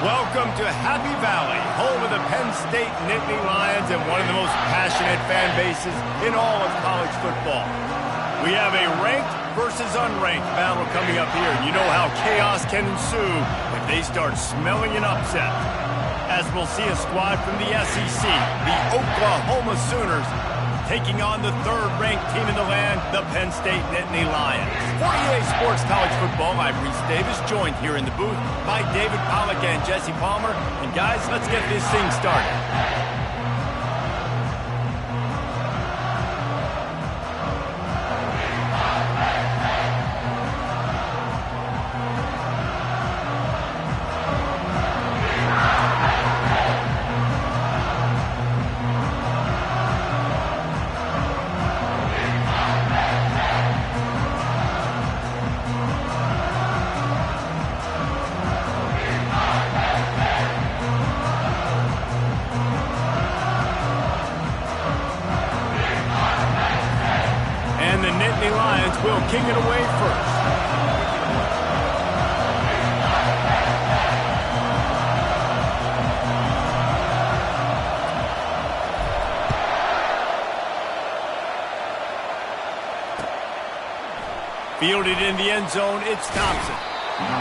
Welcome to Happy Valley, home of the Penn State Nittany Lions and one of the most passionate fan bases in all of college football. We have a ranked versus unranked battle coming up here. You know how chaos can ensue if they start smelling an upset. As we'll see a squad from the SEC, the Oklahoma Sooners, taking on the third-ranked team in the land, the Penn State Nittany Lions. For EA Sports College Football, I'm Reese Davis, joined here in the booth by David Pollack and Jesse Palmer. And guys, let's get this thing started. Will kick it away first. Fielded in the end zone, it's Thompson.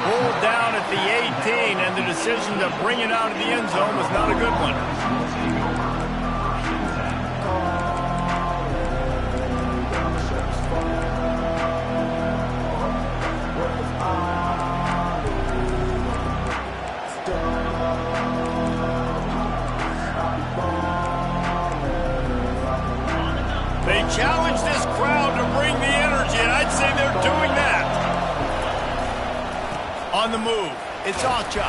Pulled down at the 18, and the decision to bring it out of the end zone was not a good one. They challenge this crowd to bring the energy, and I'd say they're doing that. On the move, it's Alchuk.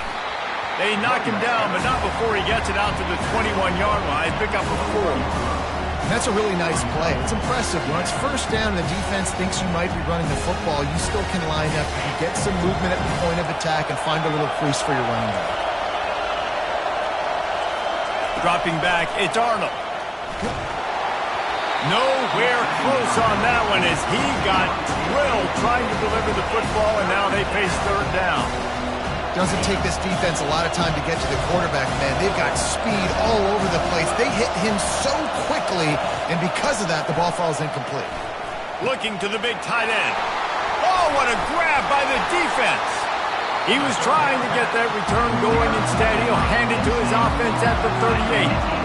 They knock him down, but not before he gets it out to the 21-yard line. Pick up a 4. That's a really nice play. It's impressive. When it's first down and the defense thinks you might be running the football, you still can line up, you can get some movement at the point of attack, and find a little crease for your running back. Dropping back, it's Arnold. Nowhere close on that one as he got drilled trying to deliver the football, and now they face third down. Doesn't take this defense a lot of time to get to the quarterback, man. They've got speed all over the place. They hit him so quickly, and because of that, the ball falls incomplete. Looking to the big tight end. Oh, what a grab by the defense. He was trying to get that return going. Instead, he'll hand it to his offense at the 38.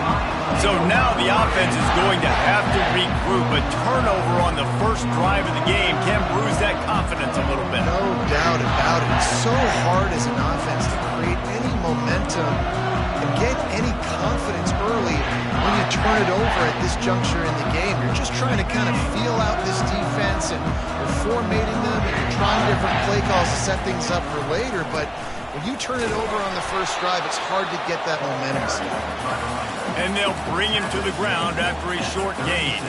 So now the offense is going to have to regroup. A turnover on the first drive of the game can bruise that confidence a little bit. No doubt about it. It's so hard as an offense to create any momentum and get any confidence early when you turn it over at this juncture in the game. You're just trying to kind of feel out this defense, and you're formatting them, and you're trying different play calls to set things up for later. But when you turn it over on the first drive, it's hard to get that momentum started. And they'll bring him to the ground after a short gain.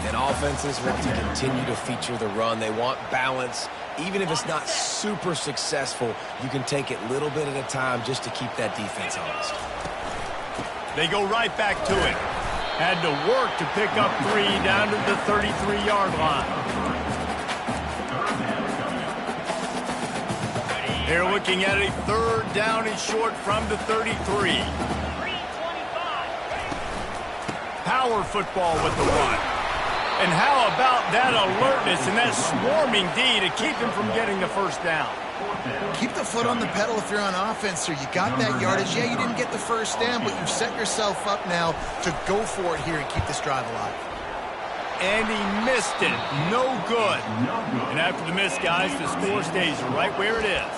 And offenses want to continue to feature the run. They want balance. Even if it's not super successful, you can take it little bit at a time just to keep that defense honest. They go right back to it. Had to work to pick up 3 down to the 33-yard line. They're looking at a third down and short from the 33. Power football with the run. And how about that alertness and that swarming D to keep him from getting the first down? Keep the foot on the pedal if you're on offense, sir. You got that yardage. Yeah, you didn't get the first down, but you've set yourself up now to go for it here and keep this drive alive. And he missed it. No good. And after the miss, guys, the score stays right where it is.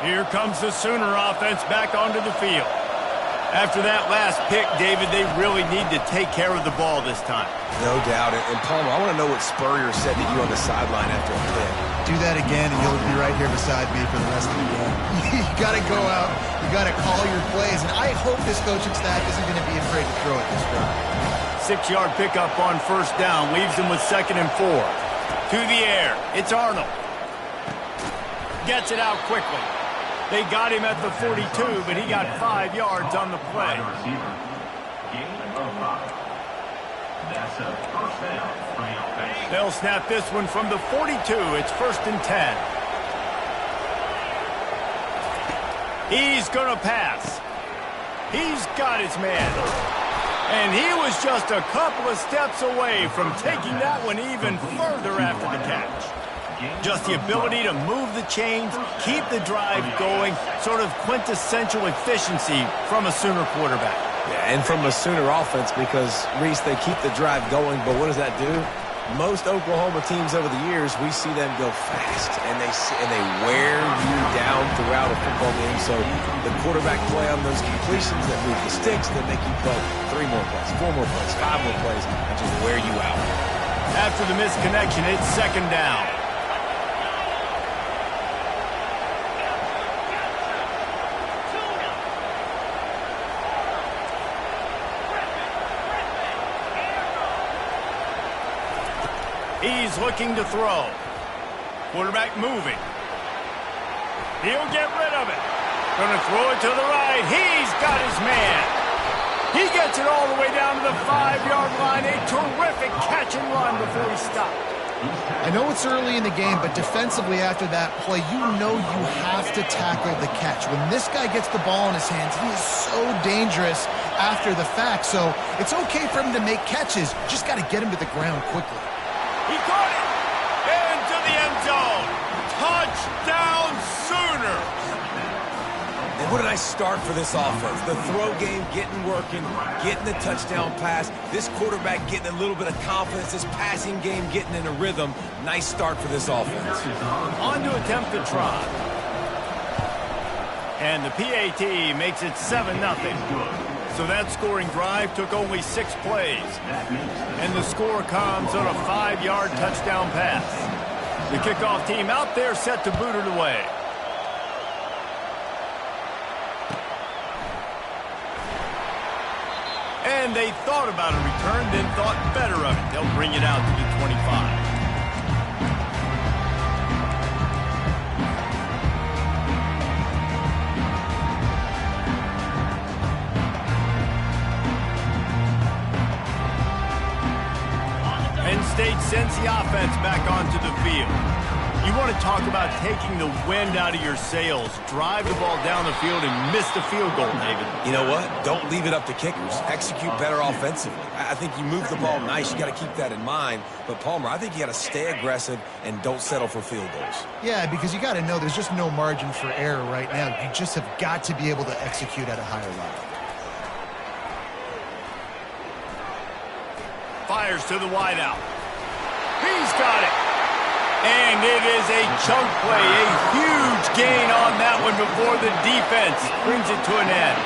Here comes the Sooner offense back onto the field. After that last pick, David, they really need to take care of the ball this time. No doubt. And Palmer, I want to know what Spurrier said to you on the sideline after a pick. Do that again, and you'll be right here beside me for the rest of the game. You got to go out. You got to call your plays. And I hope this coaching staff isn't going to be afraid to throw it this way. 6-yard pickup on first down. Leaves them with 2nd and 4. To the air. It's Arnold. Gets it out quickly. They got him at the 42, but he got 5 yards on the play. They'll snap this one from the 42. It's 1st and 10. He's going to pass. He's got his man. And he was just a couple of steps away from taking that one even further after the catch. Just the ability to move the chains, keep the drive going, sort of quintessential efficiency from a Sooner quarterback. Yeah, and from a Sooner offense because, Reese, they keep the drive going, but what does that do? Most Oklahoma teams over the years, we see them go fast, and they wear you down throughout a football game. So the quarterback play on those completions that move the sticks that make you play 3 more plays, 4 more plays, 5 more plays, and just wear you out. After the missed connection, it's 2nd down. He's looking to throw. Quarterback moving. He'll get rid of it. Going to throw it to the right. He's got his man. He gets it all the way down to the 5-yard line. A terrific catch and run before he stopped. I know it's early in the game, but defensively after that play, you know you have to tackle the catch. When this guy gets the ball in his hands, he is so dangerous after the fact. So it's okay for him to make catches. Just got to get him to the ground quickly. He caught it into the end zone. Touchdown Sooners. And what a nice start for this offense. The throw game getting working, getting the touchdown pass. This quarterback getting a little bit of confidence. This passing game getting in a rhythm. Nice start for this offense. On to attempt the try. And the PAT makes it 7-0. So that scoring drive took only 6 plays. And the score comes on a 5-yard touchdown pass. The kickoff team out there set to boot it away. And they thought about a return, then thought better of it. They'll bring it out to the 25. State sends the offense back onto the field. You want to talk about taking the wind out of your sails. Drive the ball down the field and miss the field goal, David. You know what? Don't leave it up to kickers. Execute better offensively. I think you move the ball nice. You got to keep that in mind. But, Palmer, I think you got to stay aggressive and don't settle for field goals. Yeah, because you got to know there's just no margin for error right now. You just have got to be able to execute at a higher level. Fires to the wideout. He's got it. And it is a chunk play, a huge gain on that one before the defense brings it to an end.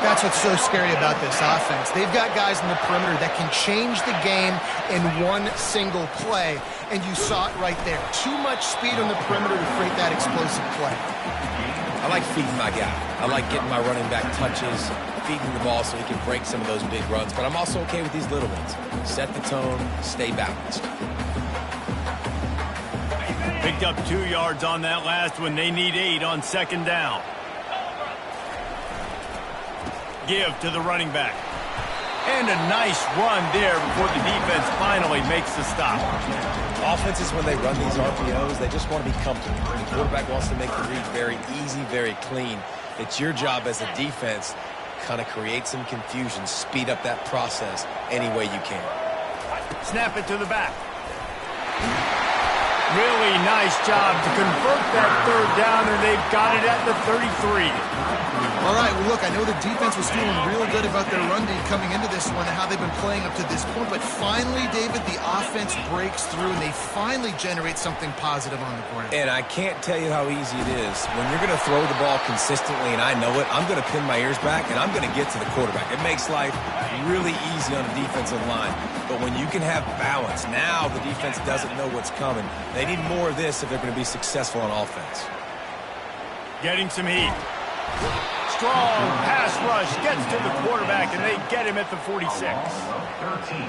That's what's so scary about this offense. They've got guys in the perimeter that can change the game in one single play, and you saw it right there. Too much speed on the perimeter to create that explosive play. I like feeding my guy. I like getting my running back touches, feeding the ball so he can break some of those big runs, but I'm also okay with these little ones. Set the tone, stay balanced. Picked up 2 yards on that last one. They need 8 on 2nd down. Give to the running back. And a nice run there before the defense finally makes the stop. Offenses, when they run these RPOs, they just want to be comfortable. The quarterback wants to make the read very easy, very clean. It's your job as a defense to kind of create some confusion, speed up that process any way you can. Snap it to the back. Really nice job to convert that 3rd down, and they've got it at the 33. All right, well, look, I know the defense was feeling real good about their run D coming into this one and how they've been playing up to this point, but finally, David, the offense breaks through, and they finally generate something positive on the ground. And I can't tell you how easy it is. When you're going to throw the ball consistently, and I know it, I'm going to pin my ears back, and I'm going to get to the quarterback. It makes life really easy on the defensive line. But when you can have balance, now the defense doesn't know what's coming. They need more of this if they're going to be successful on offense. Getting some heat. Strong pass rush gets to the quarterback, and they get him at the 46.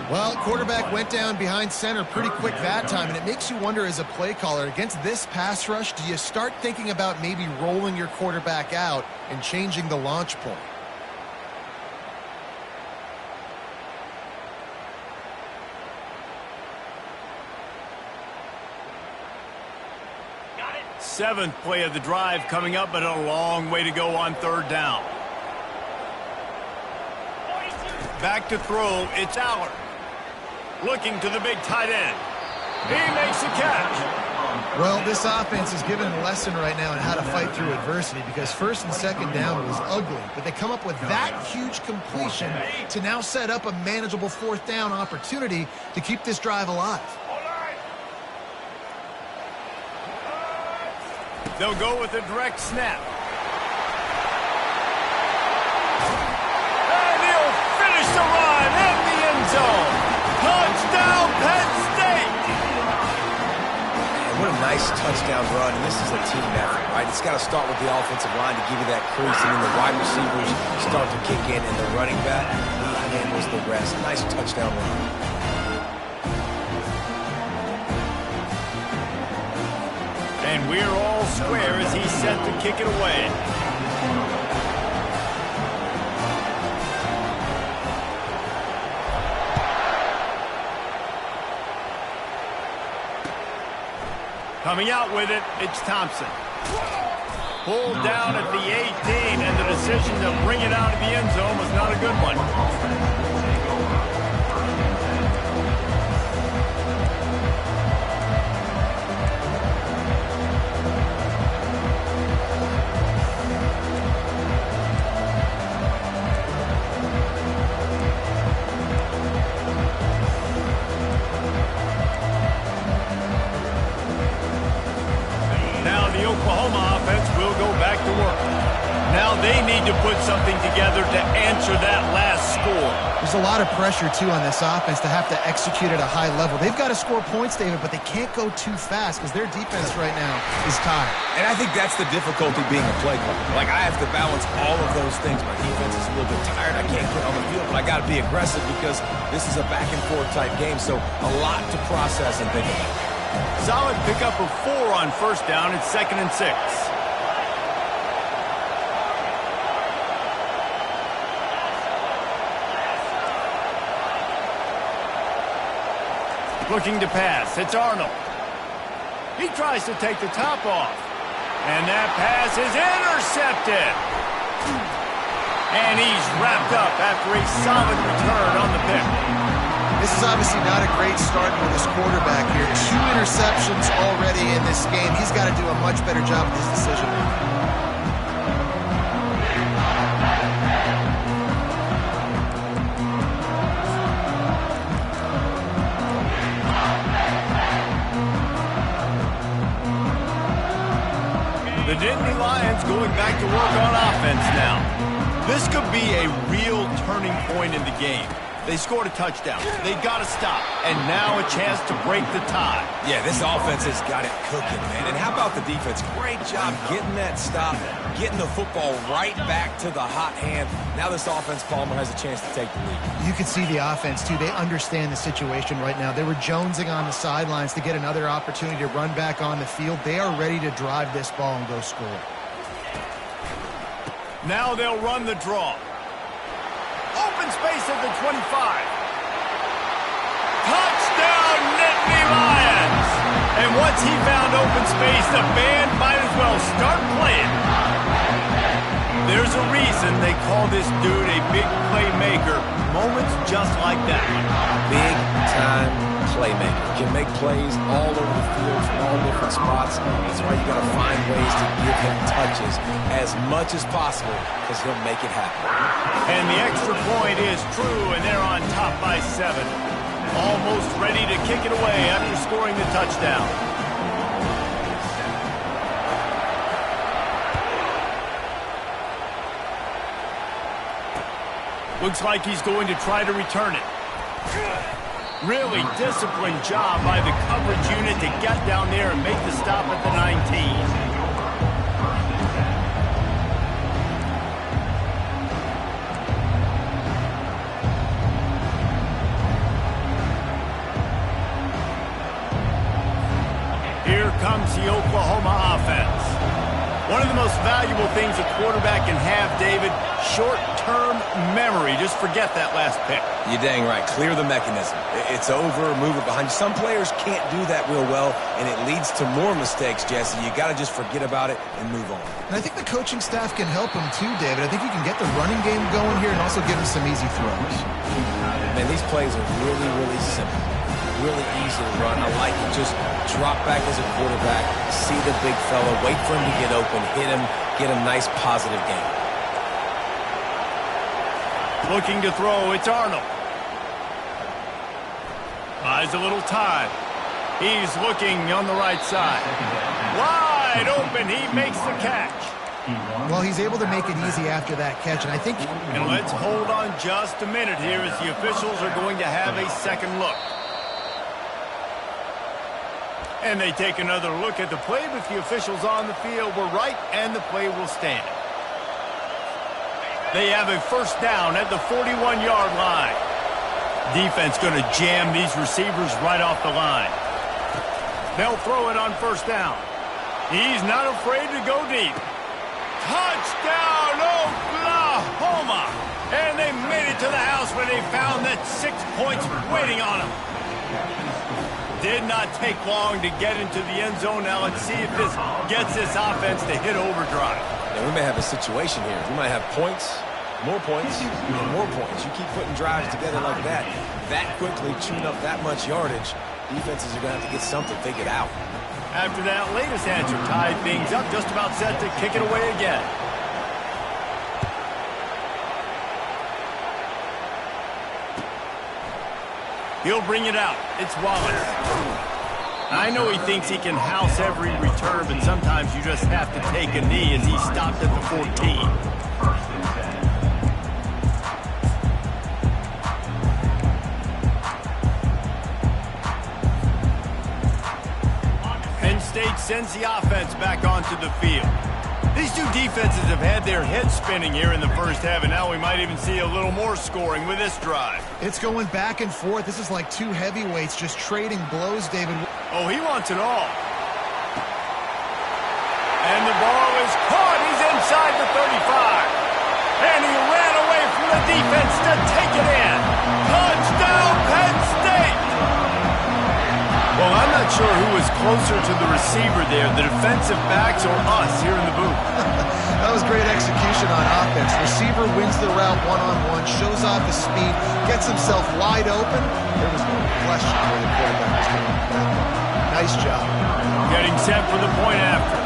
Well, quarterback went down behind center pretty quick that time, and it makes you wonder as a play caller, against this pass rush, do you start thinking about maybe rolling your quarterback out and changing the launch point? 7th play of the drive coming up, but a long way to go on 3rd down. Back to throw, it's Allard. Looking to the big tight end. He makes a catch. Well, this offense is given a lesson right now on how to fight through adversity, because 1st and 2nd down was ugly, but they come up with that huge completion to now set up a manageable 4th down opportunity to keep this drive alive. They'll go with a direct snap. And he'll finish the run in the end zone. Touchdown, Penn State! What a nice touchdown run, and this is a team effort, right? It's got to start with the offensive line to give you that crease, and then the wide receivers start to kick in, and the running back, he handles the rest. Nice touchdown run. And we're all square as he's set to kick it away. Coming out with it, it's Thompson. Pulled down at the 18, and the decision to bring it out of the end zone was not a good one. Oklahoma offense will go back to work. Now they need to put something together to answer that last score. There's a lot of pressure, too, on this offense to have to execute at a high level. They've got to score points, David, but they can't go too fast because their defense right now is tired. And I think that's the difficulty being a play caller. Like, I have to balance all of those things. My defense is a little bit tired. I can't get on the field, but I got to be aggressive because this is a back-and-forth type game, so a lot to process and think about. Solid pickup of 4 on 1st down. It's 2nd and 6. Looking to pass. It's Arnold. He tries to take the top off. And that pass is intercepted. And he's wrapped up after a solid return on the pick. This is obviously not a great start for this quarterback here. 2 interceptions already in this game. He's got to do a much better job with his decision making. The Nittany Lions going back to work on offense now. This could be a real turning point in the game. They scored a touchdown. They got to stop. And now a chance to break the tie. Yeah, this offense has got it cooking, man. And how about the defense? Great job getting that stop, getting the football right back to the hot hand. Now this offense, Palmer, has a chance to take the lead. You can see the offense, too. They understand the situation right now. They were jonesing on the sidelines to get another opportunity to run back on the field. They are ready to drive this ball and go score. Now they'll run the draw. Open space at the 25. Touchdown, Nittany Lions! And once he found open space, the band might as well start playing. There's a reason they call this dude a big playmaker. Moments just like that. Big-time playmaker. Can make plays all over the field from all different spots. That's why you got to find ways to give him touches as much as possible because he'll make it happen. And the extra point is true, and they're on top by 7. Almost ready to kick it away after scoring the touchdown. Looks like he's going to try to return it. Really disciplined job by the coverage unit to get down there and make the stop at the 19. Here comes the Oklahoma offense. One of the most valuable things a quarterback can have, David, short-term memory. Just forget that last pick. You're dang right. Clear the mechanism. It's over, move it behind you. Some players can't do that real well, and it leads to more mistakes, Jesse. You got to just forget about it and move on. And I think the coaching staff can help him too, David. I think you can get the running game going here and also give him some easy throws. Man, these plays are really, really simple. Really easy to run. I like it. Just drop back as a quarterback, see the big fella, wait for him to get open, hit him, get a nice positive game. Looking to throw, it's Arnold. Buys a little time. He's looking on the right side. Wide open, he makes the catch. Well, he's able to make it easy after that catch, and I think... And let's hold on just a minute here as the officials are going to have a second look. And they take another look at the play, but the officials on the field were right, and the play will stand. They have a first down at the 41-yard line. Defense going to jam these receivers right off the line. They'll throw it on first down. He's not afraid to go deep. Touchdown, Oklahoma! And they made it to the house when they found that 6 points waiting on them. Did not take long to get into the end zone. Now let's see if this gets this offense to hit overdrive. Yeah, we may have a situation here. We might have points, more points, and more points. You keep putting drives together like that quickly, chewing up that much yardage, defenses are going to have to get something figured out. After that latest answer tied things up, just about set to kick it away again. He'll bring it out. It's Wallace. I know he thinks he can house every return, but sometimes you just have to take a knee as he stopped at the 14. Penn State sends the offense back onto the field. These two defenses have had their heads spinning here in the first half, and now we might even see a little more scoring with this drive. It's going back and forth. This is like two heavyweights just trading blows, David. Oh, he wants it all. And the ball is caught. He's inside the 35. And he ran away from the defense to take it in. Touchdown, Penn State! Well, I'm not sure who was closer to the receiver there, the defensive backs or us here in the booth. That was great execution on offense. Receiver wins the route one-on-one, shows off his speed, gets himself wide open. There was no question where the quarterback was going. Nice job. Getting set for the point after.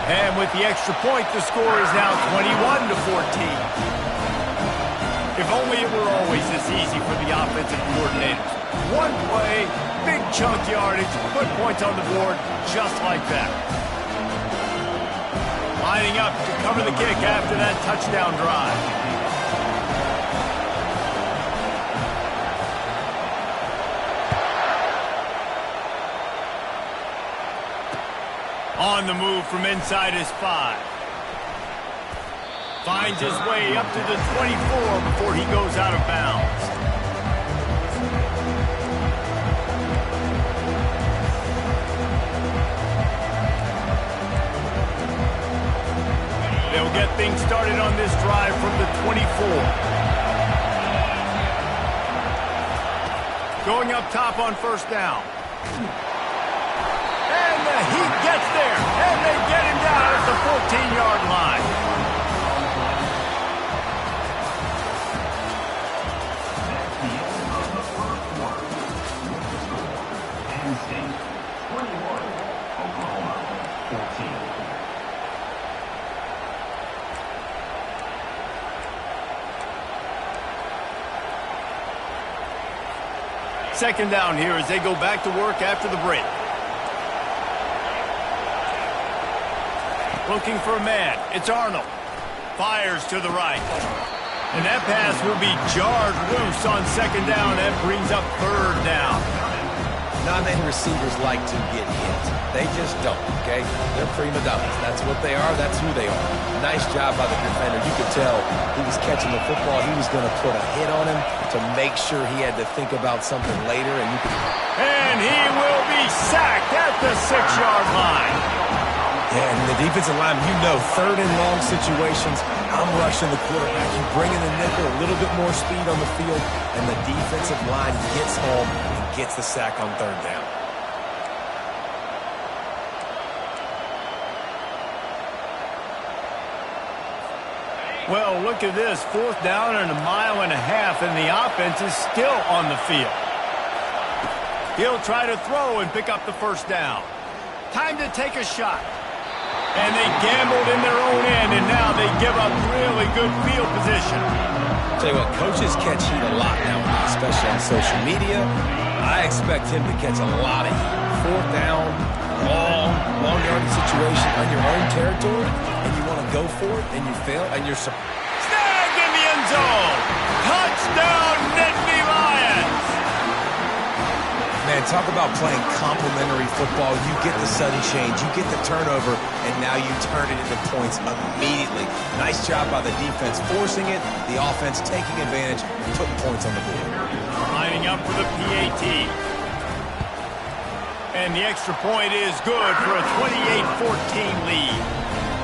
And with the extra point, the score is now 21-14. If only it were always this easy for the offensive coordinators. One play, big chunk yardage, put points on the board just like that. Lining up to cover the kick after that touchdown drive. On the move from inside his 5. Finds his way up to the 24 before he goes out of bounds. They'll get things started on this drive from the 24. Going up top on first down. And the Heat gets there. And they get him down at the 14-yard line. Second down here as they go back to work after the break. Looking for a man. It's Arnold. Fires to the right. And that pass will be jarred loose on second down. That brings up third down. Not many receivers like to get hit. They just don't, okay? They're prima donnas. That's what they are. That's who they are. Nice job by the defender. You could tell he was catching the football. He was going to put a hit on him to make sure he had to think about something later. And he will be he's sacked at the 6-yard line. Yeah, and the defensive line, you know, third and long situations, I'm rushing the quarterback. You bring in the nickel, a little bit more speed on the field, and the defensive line gets home and gets the sack on third down. Well, look at this. 4th down and 1.5 miles, and the offense is still on the field. He'll try to throw and pick up the 1st down. Time to take a shot. And they gambled in their own end, and now they give up really good field position. Tell you what, coaches catch heat a lot now, especially on social media. I expect him to catch a lot of heat. 4th down, long yardage situation on your own territory, and you want to go for it, and you fail, and you're snagged in the end zone. Touchdown, Nittany Lions. Man, talk about playing complementary football. You get the sudden change, you get the turnover, and now you turn it into points immediately. Nice job by the defense forcing it, the offense taking advantage, and putting points on the board. Lining up for the PAT. And the extra point is good for a 28-14 lead.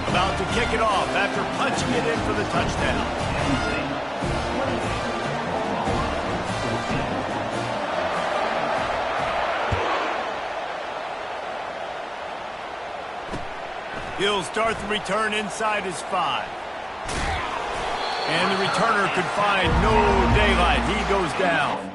About to kick it off after punching it in for the touchdown. He'll start the return inside his 5. And the returner could find no daylight. He goes down.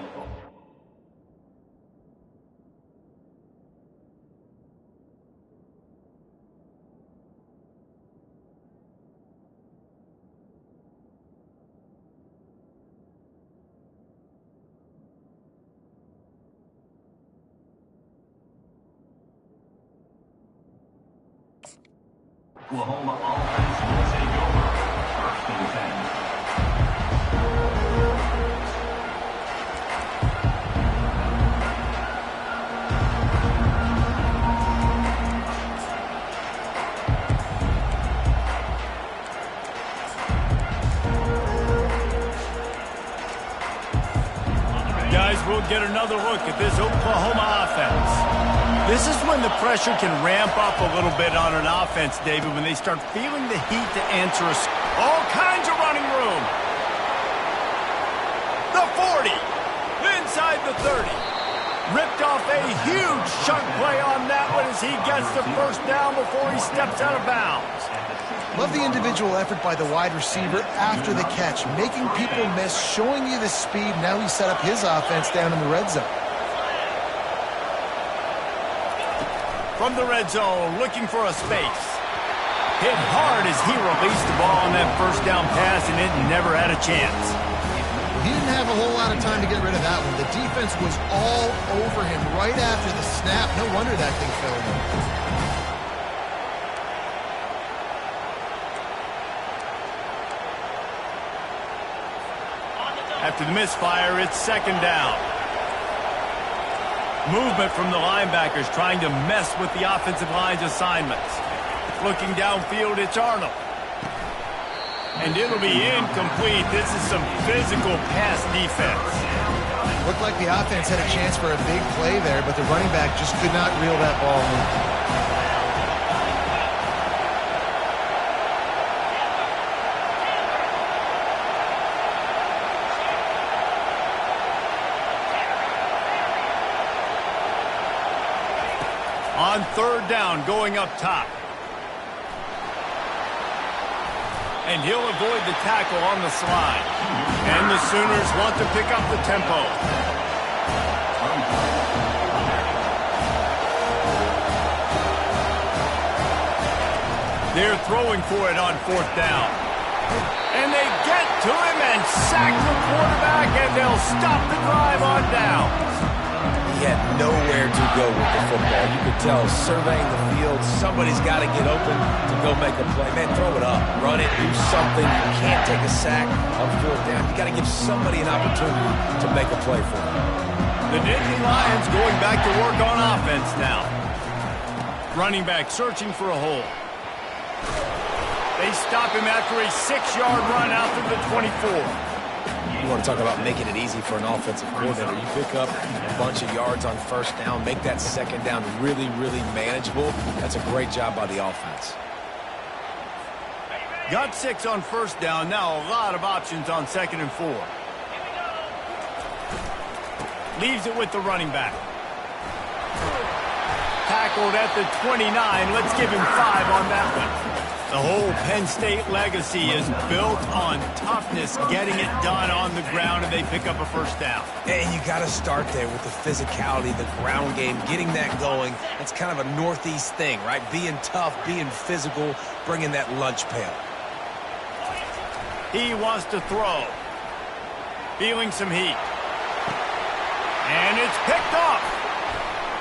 Oklahoma offense will take over. 1st and 10. Guys, we'll get another look at this Oklahoma offense. This is when the pressure can ramp up a little bit on an offense, David, when they start feeling the heat to answer all kinds of running room. The 40, inside the 30. Ripped off a huge chunk play on that one as he gets the 1st down before he steps out of bounds. Love the individual effort by the wide receiver after the catch, making people miss, showing you the speed. Now he set up his offense down in the red zone. From the red zone, looking for a space. Hit hard as he released the ball on that 1st down pass, and it never had a chance. He didn't have a whole lot of time to get rid of that one. The defense was all over him right after the snap. No wonder that thing fell in. After the misfire, it's 2nd down. Movement from the linebackers trying to mess with the offensive line's assignments. Looking downfield, it's Arnold. And it'll be incomplete. This is some physical pass defense. Looked like the offense had a chance for a big play there, but the running back just could not reel that ball in. On 3rd down, going up top. And he'll avoid the tackle on the slide. And the Sooners want to pick up the tempo. They're throwing for it on 4th down. And they get to him and sack the quarterback, and they'll stop the drive on downs. He had nowhere to go with the football. You could tell, surveying the field, somebody's got to get open to go make a play. Man, throw it up, run it, do something. You can't take a sack on 4th down. You got to give somebody an opportunity to make a play for him. The Nittany Lions going back to work on offense now. Running back searching for a hole. They stop him after a 6-yard run out to the 24. You want to talk about making it easy for an offensive coordinator. You pick up a bunch of yards on first down, make that second down really, really manageable. That's a great job by the offense. Got 6 on first down. Now a lot of options on 2nd and 4. Leaves it with the running back. Tackled at the 29. Let's give him 5 on that one. The whole Penn State legacy is built on toughness, getting it done on the ground, and they pick up a first down. And you got to start there with the physicality, the ground game, getting that going. It's kind of a Northeast thing, right? Being tough, being physical, bringing that lunch pail. He wants to throw. Feeling some heat. And it's picked up.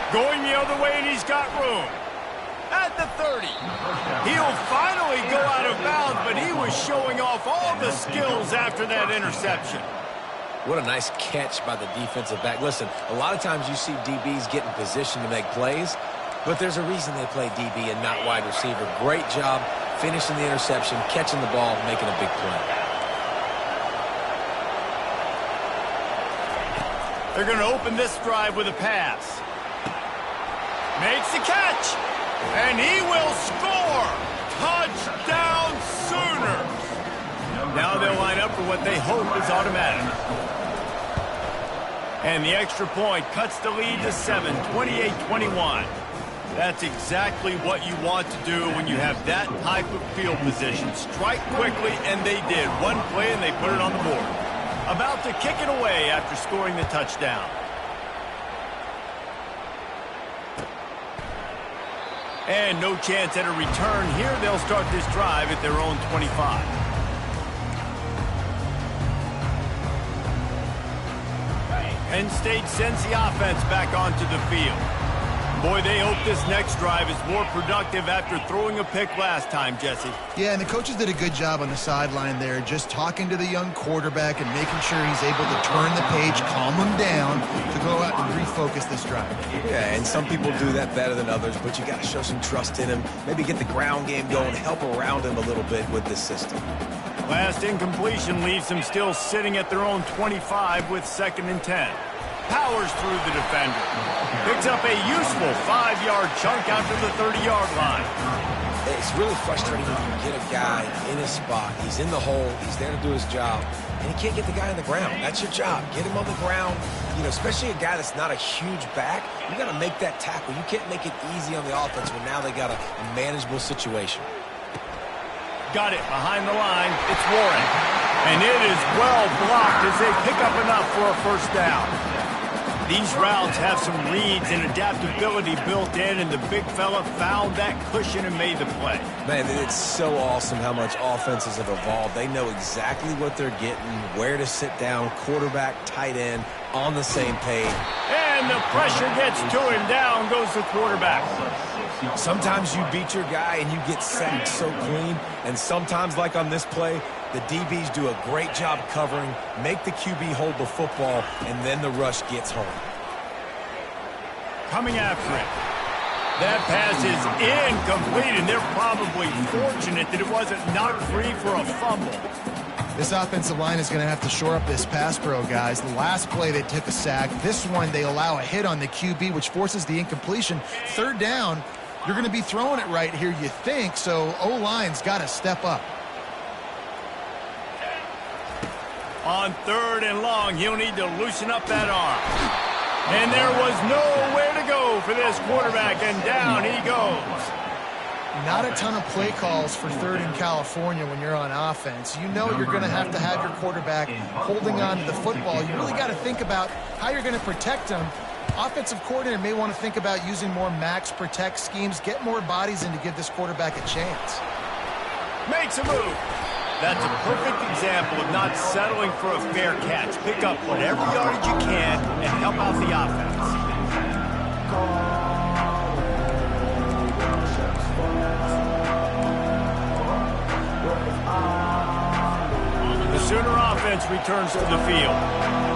Going the other way, and he's got room. At the 30. He'll finally go out of bounds, but he was showing off all the skills after that interception. What a nice catch by the defensive back. Listen, a lot of times you see DBs get in position to make plays, but there's a reason they play DB and not wide receiver. Great job finishing the interception, catching the ball, making a big play. They're going to open this drive with a pass. Makes the catch. And he will score. Touchdown Sooners. Now they'll line up for what they hope is automatic. And the extra point cuts the lead to 7, 28-21. That's exactly what you want to do when you have that type of field position. Strike quickly, and they did. One play, and they put it on the board. About to kick it away after scoring the touchdown. And no chance at a return here. They'll start this drive at their own 25. Penn State sends the offense back onto the field. Boy, they hope this next drive is more productive after throwing a pick last time, Jesse. Yeah, and the coaches did a good job on the sideline there, just talking to the young quarterback and making sure he's able to turn the page, calm him down to go out and refocus this drive. Yeah, and some people do that better than others, but you got to show some trust in him. Maybe get the ground game going, help around him a little bit with this system. Last incompletion leaves them still sitting at their own 25 with 2nd and 10. Powers through the defender. Picks up a useful 5-yard chunk out to the 30-yard line. It's really frustrating when you get a guy in his spot. He's in the hole. He's there to do his job. And you can't get the guy on the ground. That's your job. Get him on the ground. You know, especially a guy that's not a huge back. You got to make that tackle. You can't make it easy on the offense when now they got a manageable situation. Got it behind the line. It's Warren. And it is well blocked as they pick up enough for a first down. These routes have some reads and adaptability built in, and the big fella found that cushion and made the play. Man, it's so awesome how much offenses have evolved. They know exactly what they're getting, where to sit down, quarterback, tight end, on the same page. And the pressure gets to him. Down goes the quarterback. Sometimes you beat your guy and you get sacked so clean, and sometimes, like on this play, the DBs do a great job covering, make the QB hold the football, and then the rush gets home. Coming after it. That pass is incomplete, and they're probably fortunate that it wasn't knocked free for a fumble. This offensive line is going to have to shore up this pass pro, guys. The last play they took a sack. This one they allow a hit on the QB, which forces the incompletion. 3rd down, you're going to be throwing it right here, you think, so O-line's got to step up. On 3rd and long, he'll need to loosen up that arm. And there was nowhere to go for this quarterback, and down he goes. Not a ton of play calls for 3rd in California when you're on offense. You know you're going to have your quarterback holding on to the football. You really got to think about how you're going to protect him. Offensive coordinator may want to think about using more max protect schemes, get more bodies in to give this quarterback a chance. Makes a move. That's a perfect example of not settling for a fair catch. Pick up whatever yardage you can and help out the offense. The Sooner offense offense returns to the field.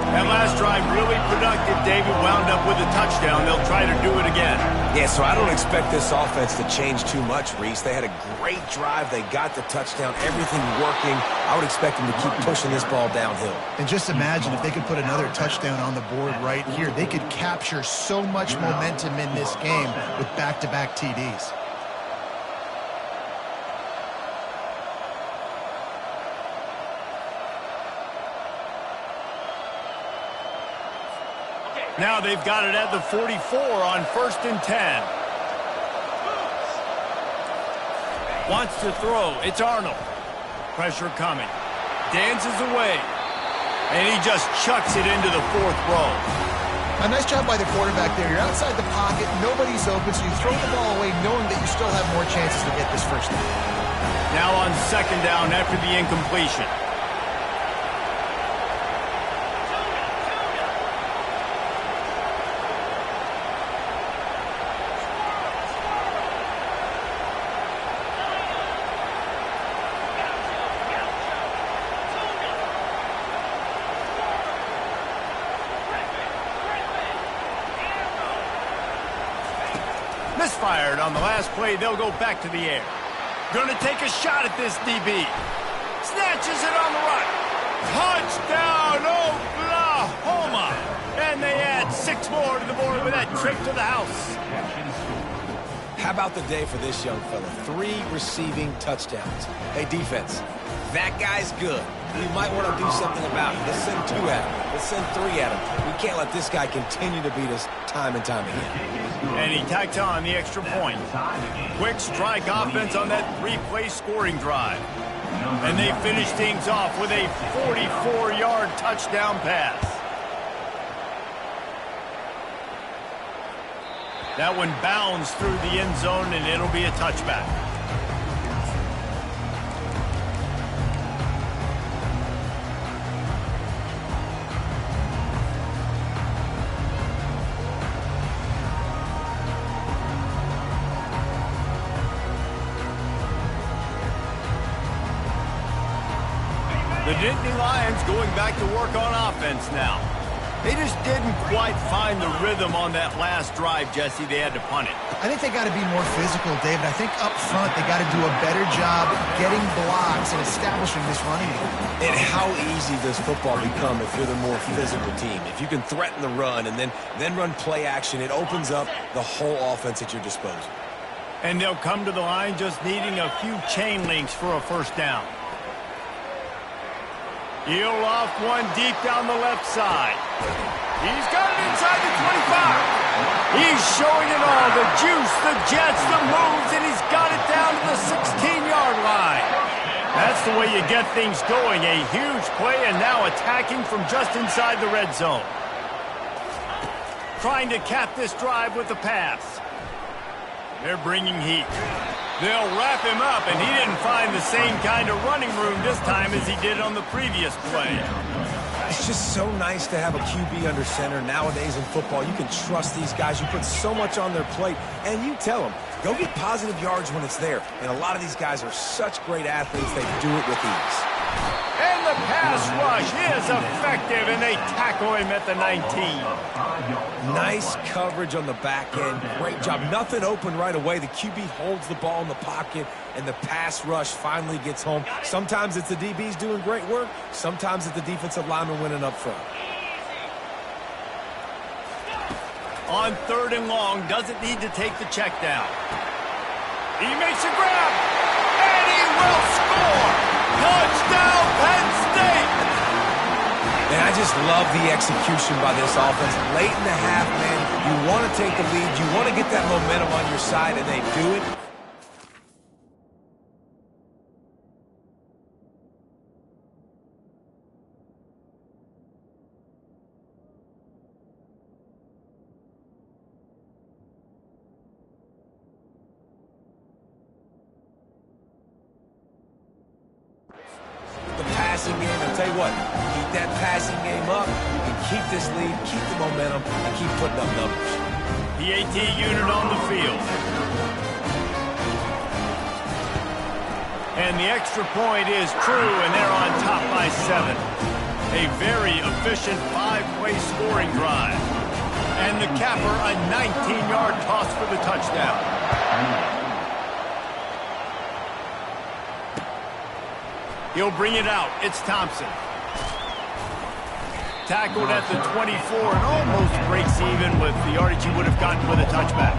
That last drive really productive. David wound up with a touchdown. They'll try to do it again. Yeah, so I don't expect this offense to change too much, Reese. They had a great drive. They got the touchdown. Everything working. I would expect them to keep pushing this ball downhill. And just imagine if they could put another touchdown on the board right here. They could capture so much momentum in this game with back-to-back TDs. Now they've got it at the 44 on 1st and 10. Wants to throw. It's Arnold. Pressure coming. Dances away. And he just chucks it into the 4th row. A nice job by the quarterback there. You're outside the pocket. Nobody's open, so you throw the ball away knowing that you still have more chances to get this first down. Now on 2nd down after the incompletion. Misfired on the last play. They'll go back to the air. Gonna take a shot at this DB. Snatches it on the right. Touchdown, Oklahoma! And they add 6 more to the board with that trip to the house. How about the day for this young fella? 3 receiving touchdowns. Hey, defense, that guy's good. We might want to do something about it. Let's send 2 at him. Let's send 3 at him. We can't let this guy continue to beat us time and time again. And he tacked on the extra point. Quick strike offense on that 3-play scoring drive. And they finish things off with a 44-yard touchdown pass. That one bounds through the end zone, and it'll be a touchback. The Nittany Lions going back to work on offense now. They just didn't quite find the rhythm on that last drive, Jesse. They had to punt it. I think they got to be more physical, David. I think up front they got to do a better job getting blocks and establishing this running game. And how easy does football become if you're the more physical team? If you can threaten the run and then run play action, it opens up the whole offense at your disposal. And they'll come to the line just needing a few chain links for a first down. He'll loft one deep down the left side. He's got it inside the 25. He's showing it all. The juice, the jets, the moves, and he's got it down to the 16-yard line. That's the way you get things going. A huge play, and now attacking from just inside the red zone. Trying to cap this drive with the pass. They're bringing heat. They'll wrap him up, and he didn't find the same kind of running room this time as he did on the previous play. It's just so nice to have a QB under center. Nowadays in football, you can trust these guys. You put so much on their plate, and you tell them, go get positive yards when it's there. And a lot of these guys are such great athletes, they do it with ease. And the pass rush is effective, and they tackle him at the 19. Nice coverage on the back end. Great job. Nothing open right away. The QB holds the ball in the pocket, and the pass rush finally gets home. Sometimes it's the DBs doing great work. Sometimes it's the defensive lineman winning up front. On 3rd and long, doesn't need to take the check down. He makes a grab, and he will score. Touchdown, Penn State! And I just love the execution by this offense. Late in the half, man, you want to take the lead. You want to get that momentum on your side, and they do it. Game, I'll tell you what, keep that passing game up, you can keep this lead, keep the momentum, and keep putting up numbers. The AT unit on the field. And the extra point is true, and they're on top by 7. A very efficient 5-play scoring drive. And the capper, a 19-yard toss for the touchdown. He'll bring it out. It's Thompson. Tackled at the 24 and almost breaks even with the yardage he would have gotten with a touchback.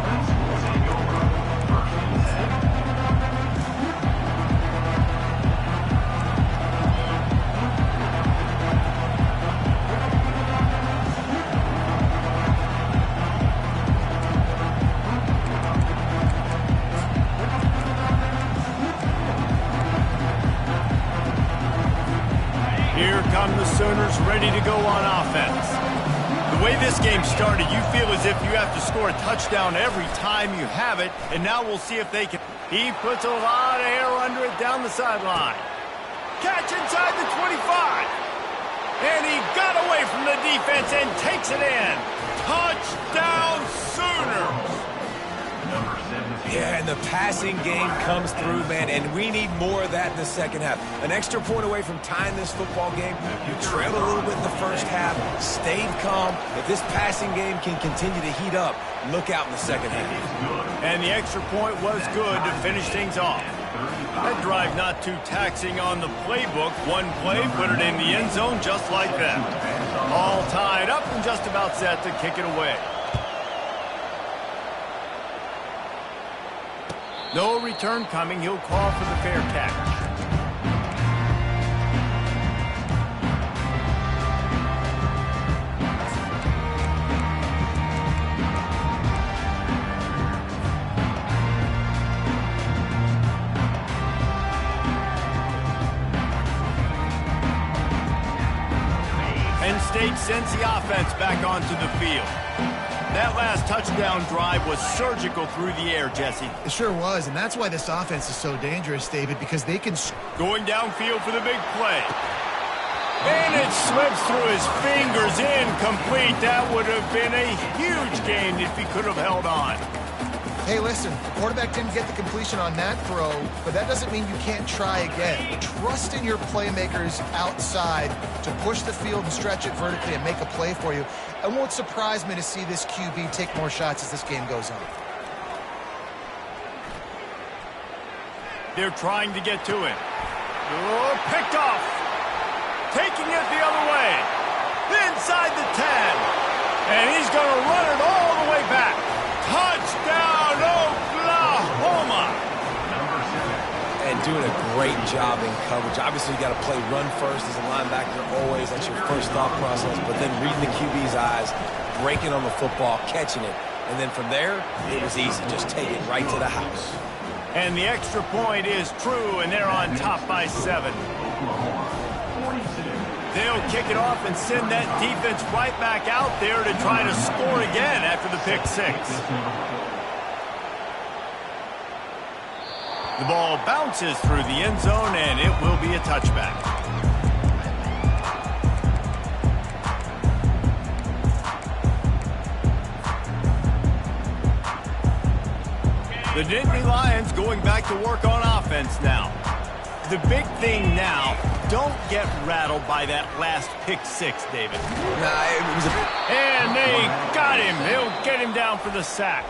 Here come the Sooners ready to go on offense. The way this game started, you feel as if you have to score a touchdown every time you have it, and now we'll see if they can. He puts a lot of air under it down the sideline. Catch inside the 25. And he got away from the defense and takes it in. Touchdown Sooners! Yeah, and the passing game comes through, man, and we need more of that in the second half. An extra point away from tying this football game. You trailed a little bit in the first half, stayed calm. If this passing game can continue to heat up, look out in the second half. And the extra point was good to finish things off. That drive not too taxing on the playbook. One play, put it in the end zone just like that. All tied up and just about set to kick it away. No return coming. He'll call for the fair catch. Penn State sends the offense back onto the field. That last touchdown drive was surgical through the air, Jesse. It sure was, and that's why this offense is so dangerous, David, because they can... Going downfield for the big play. And it slips through his fingers, incomplete. That would have been a huge gain if he could have held on. Hey, listen, the quarterback didn't get the completion on that throw, but that doesn't mean you can't try again. Trust in your playmakers outside to push the field and stretch it vertically and make a play for you. It won't surprise me to see this QB take more shots as this game goes on. They're trying to get to him. Oh, picked off. Taking it the other way. Inside the 10. And he's going to run it all the way back. Touchdown, Oklahoma! And doing a great job in coverage. Obviously, you got to play run first as a linebacker always. That's your first thought process. But then reading the QB's eyes, breaking on the football, catching it. And then from there, it was easy. Just take it right to the house. And the extra point is true, and they're on top by 7. They'll kick it off and send that defense right back out there to try to score again after the pick 6. The ball bounces through the end zone, and it will be a touchback. The Nittany Lions going back to work on offense now. The big thing now, don't get rattled by that last pick 6, David. Nah, it was And they got him. They'll get him down for the sack.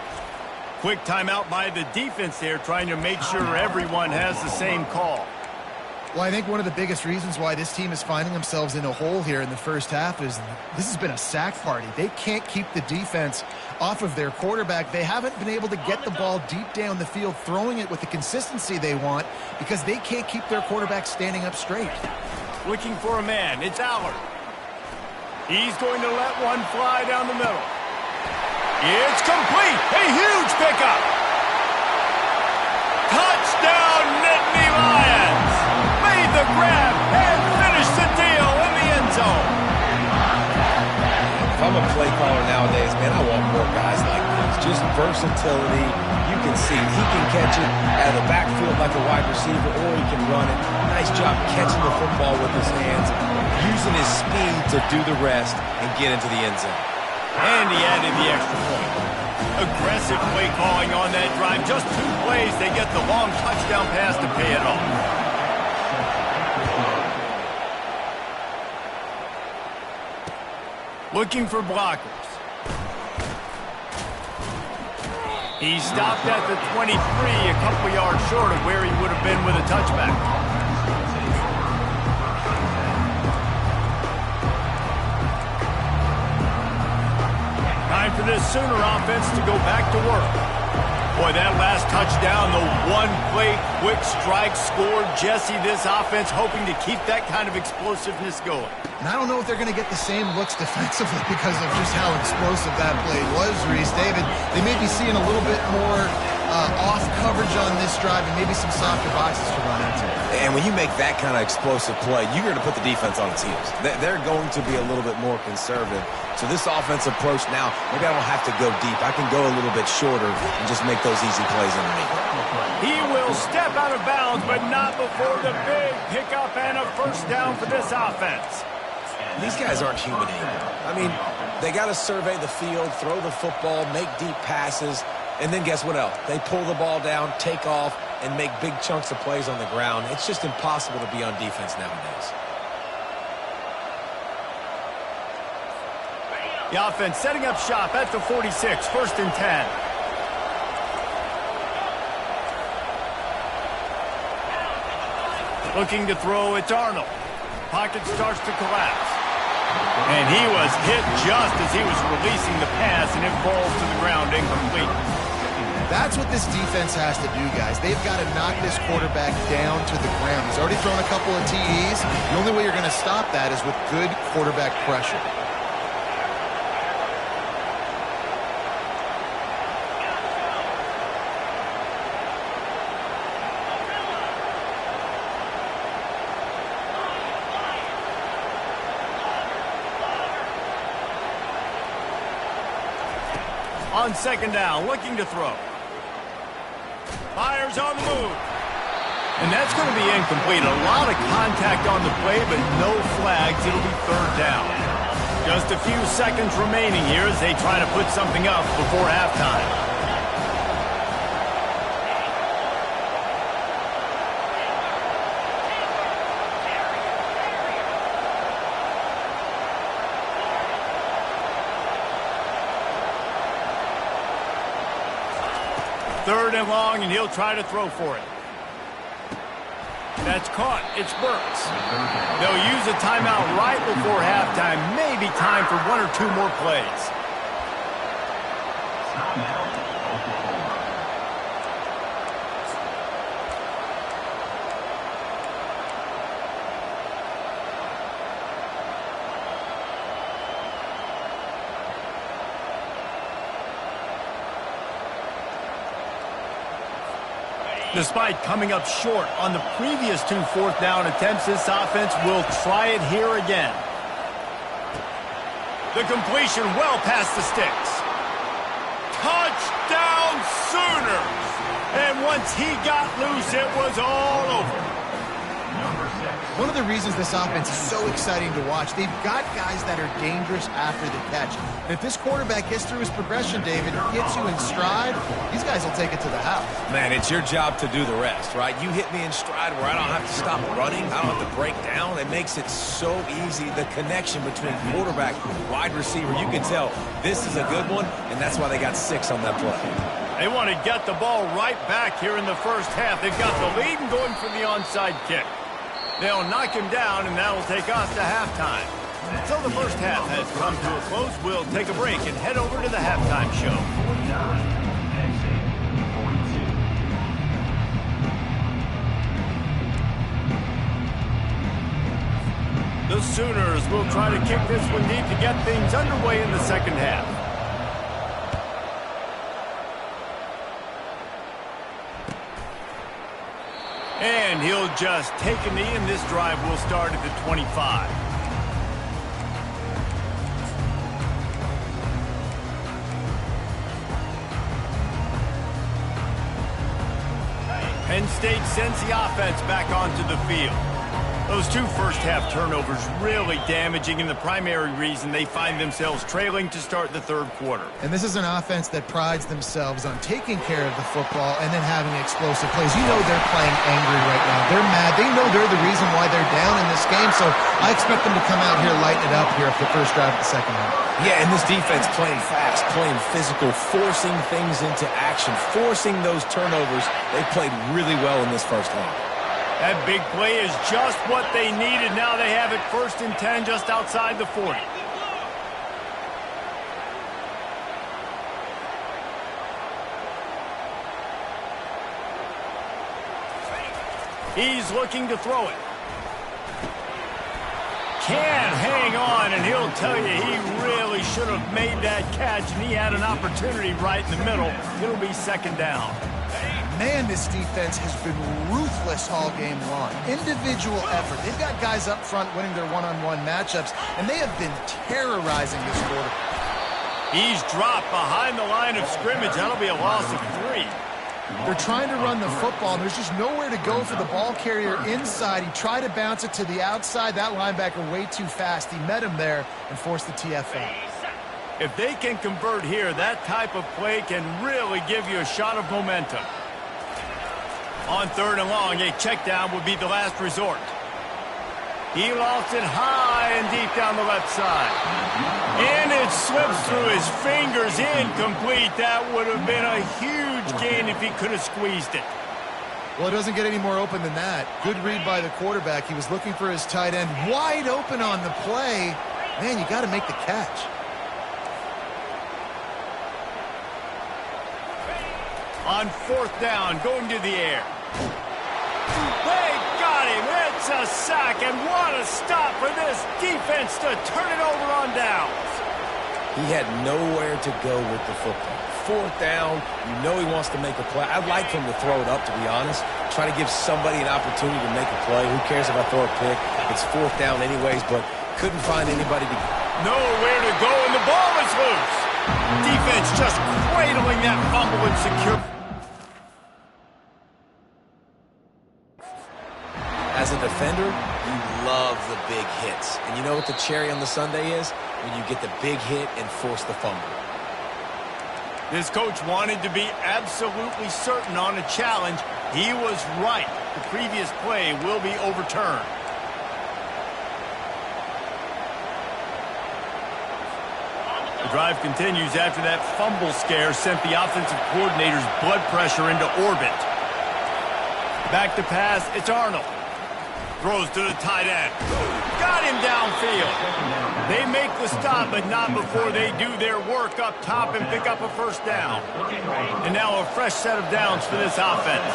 Quick timeout by the defense there, trying to make sure everyone has the same call. Well, I think one of the biggest reasons why this team is finding themselves in a hole here in the first half is this has been a sack party. They can't keep the defense off of their quarterback. They haven't been able to get the ball deep down the field, throwing it with the consistency they want because they can't keep their quarterback standing up straight. Looking for a man. It's Allard. He's going to let one fly down the middle. It's complete. A huge pickup. Touchdown, Nittany Lions. Made the grab and finished the deal in the end zone. If I'm a play caller nowadays, man, I want more guys like this. Just versatility. You can see he can catch it out of the backfield like a wide receiver, or he can run it. Nice job catching the football with his hands, using his speed to do the rest and get into the end zone. And he added the extra point. Aggressive play calling on that drive. Just 2 plays, they get the long touchdown pass to pay it off. Looking for blockers. He stopped at the 23, a couple yards short of where he would have been with a touchback. Time for this Sooner offense to go back to work. Boy, that last touchdown, the one-play quick strike scored. Jesse, this offense hoping to keep that kind of explosiveness going. And I don't know if they're going to get the same looks defensively because of just how explosive that play was, Reese. David, they may be seeing a little bit more off coverage on this drive and maybe some softer boxes to run into. And when you make that kind of explosive play, you're going to put the defense on its heels. They're going to be a little bit more conservative. So this offensive approach now, maybe I don't have to go deep. I can go a little bit shorter and just make those easy plays underneath. He will step out of bounds, but not before the big pickup and a first down for this offense. These guys aren't human either. I mean, they got to survey the field, throw the football, make deep passes, and then guess what else? They pull the ball down, take off, and make big chunks of plays on the ground. It's just impossible to be on defense nowadays. The offense setting up shop at the 46, 1st and 10. Looking to throw, it's Arnold. Pocket starts to collapse. And he was hit just as he was releasing the pass, and it falls to the ground incomplete. That's what this defense has to do, guys. They've got to knock this quarterback down to the ground. He's already thrown a couple of TDs. The only way you're going to stop that is with good quarterback pressure. On 2nd down, looking to throw. Fires on the move. And that's going to be incomplete. A lot of contact on the play, but no flags. It'll be 3rd down. Just a few seconds remaining here as they try to put something up before halftime. Third and long, and he'll try to throw for it. That's caught. It's Burks. They'll use a timeout right before halftime. Maybe time for 1 or 2 more plays. Despite coming up short on the previous 2 4th down attempts, this offense will try it here again. The completion well past the sticks. Touchdown Sooners! And once he got loose, it was all over. One of the reasons this offense is so exciting to watch, they've got guys that are dangerous after the catch. And if this quarterback gets through his progression, David, gets you in stride, these guys will take it to the house. Man, it's your job to do the rest, right? You hit me in stride where I don't have to stop running. I don't have to break down. It makes it so easy. The connection between quarterback and wide receiver, you can tell this is a good one, and that's why they got 6 on that play. They want to get the ball right back here in the first half. They've got the lead and going for the onside kick. They'll knock him down, and that will take us to halftime. So the first half has come to a close. We'll take a break and head over to the halftime show. The Sooners will try to kick this one deep to get things underway in the second half. And he'll just take a knee, and this drive will start at the 25. Penn State sends the offense back onto the field. Those two first-half turnovers really damaging, and the primary reason they find themselves trailing to start the third quarter. And this is an offense that prides themselves on taking care of the football and then having explosive plays. You know they're playing angry right now. They're mad. They know they're the reason why they're down in this game, so I expect them to come out here, lighten it up here for the first drive of the second half. Yeah, and this defense playing fast, playing physical, forcing things into action, forcing those turnovers. They played really well in this first half. That big play is just what they needed. Now they have it 1st and 10 just outside the 40. He's looking to throw it. Can't hang on, and he'll tell you he really should have made that catch, and he had an opportunity right in the middle. It'll be 2nd down. Man, this defense has been ruthless all game long. Individual effort. They've got guys up front winning their one-on-one matchups, and they have been terrorizing this quarter. He's dropped behind the line of scrimmage. That'll be a loss of 3. They're trying to run the football, and there's just nowhere to go for the ball carrier inside. He tried to bounce it to the outside. That linebacker way too fast. He met him there and forced the TFL. If they can convert here, that type of play can really give you a shot of momentum. On 3rd and long, a check down would be the last resort. He lofts it high and deep down the left side. And it slips through his fingers, incomplete. That would have been a huge gain if he could have squeezed it. Well, it doesn't get any more open than that. Good read by the quarterback. He was looking for his tight end. Wide open on the play. Man, you got to make the catch. On 4th down, going to the air. They got him. It's a sack, and what a stop for this defense to turn it over on downs. He had nowhere to go with the football. 4th down, you know he wants to make a play. I'd like him to throw it up, to be honest. Try to give somebody an opportunity to make a play. Who cares if I throw a pick? It's 4th down anyways, but couldn't find anybody to... Nowhere to go, and the ball is loose. Defense just cradling that fumble and secure. As a defender, you love the big hits. And you know what the cherry on the sundae is? When you get the big hit and force the fumble. This coach wanted to be absolutely certain on a challenge. He was right. The previous play will be overturned. The drive continues after that fumble scare sent the offensive coordinator's blood pressure into orbit. Back to pass, it's Arnold. Throws to the tight end. Got him downfield. They make the stop, but not before they do their work up top and pick up a 1st down. And now a fresh set of downs for this offense.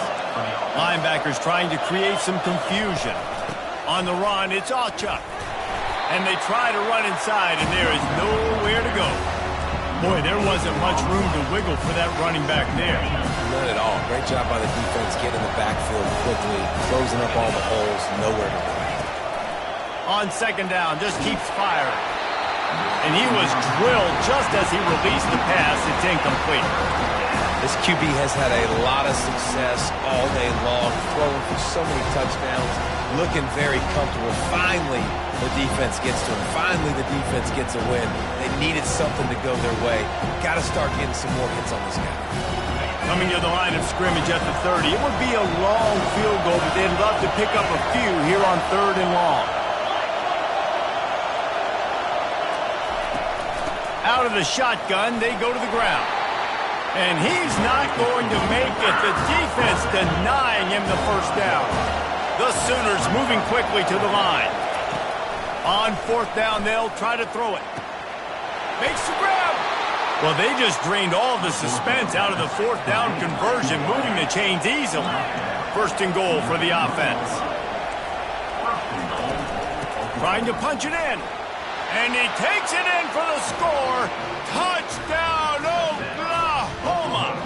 Linebackers trying to create some confusion. On the run, it's Alchuk. And they try to run inside, and there is nowhere to go. Boy, there wasn't much room to wiggle for that running back there. None at all. Great job by the defense getting in the backfield quickly, closing up all the holes, nowhere to go. On 2nd down, just keeps firing. And he was drilled just as he released the pass. It's incomplete. This QB has had a lot of success all day long, throwing for so many touchdowns, looking very comfortable. Finally, the defense gets to him. Finally, the defense gets a win. They needed something to go their way. Got to start getting some more hits on this guy. Coming to the line of scrimmage at the 30. It would be a long field goal, but they'd love to pick up a few here on 3rd and long. Out of the shotgun, they go to the ground. And he's not going to make it. The defense denying him the 1st down. The Sooners moving quickly to the line. On 4th down, they'll try to throw it. Makes the grab. Well, they just drained all the suspense out of the 4th down conversion, moving the chains easily. 1st and goal for the offense. Trying to punch it in. And he takes it in for the score. Touchdown, Oklahoma.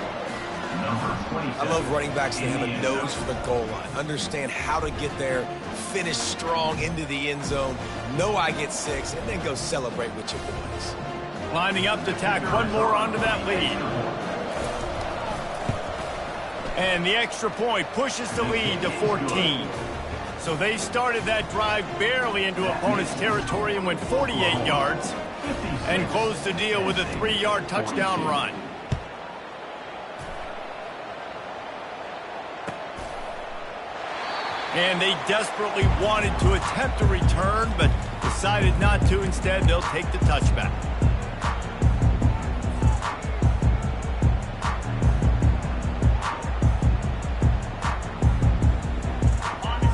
I love running backs that have a nose for the goal line. Understand how to get there, finish strong into the end zone, know I get 6, and then go celebrate with your boys. Lining up to tack one more onto that lead. And the extra point pushes the lead to 14. So they started that drive barely into opponent's territory and went 48 yards and closed the deal with a 3-yard touchdown run. And they desperately wanted to attempt a return, but decided not to. Instead, they'll take the touchback.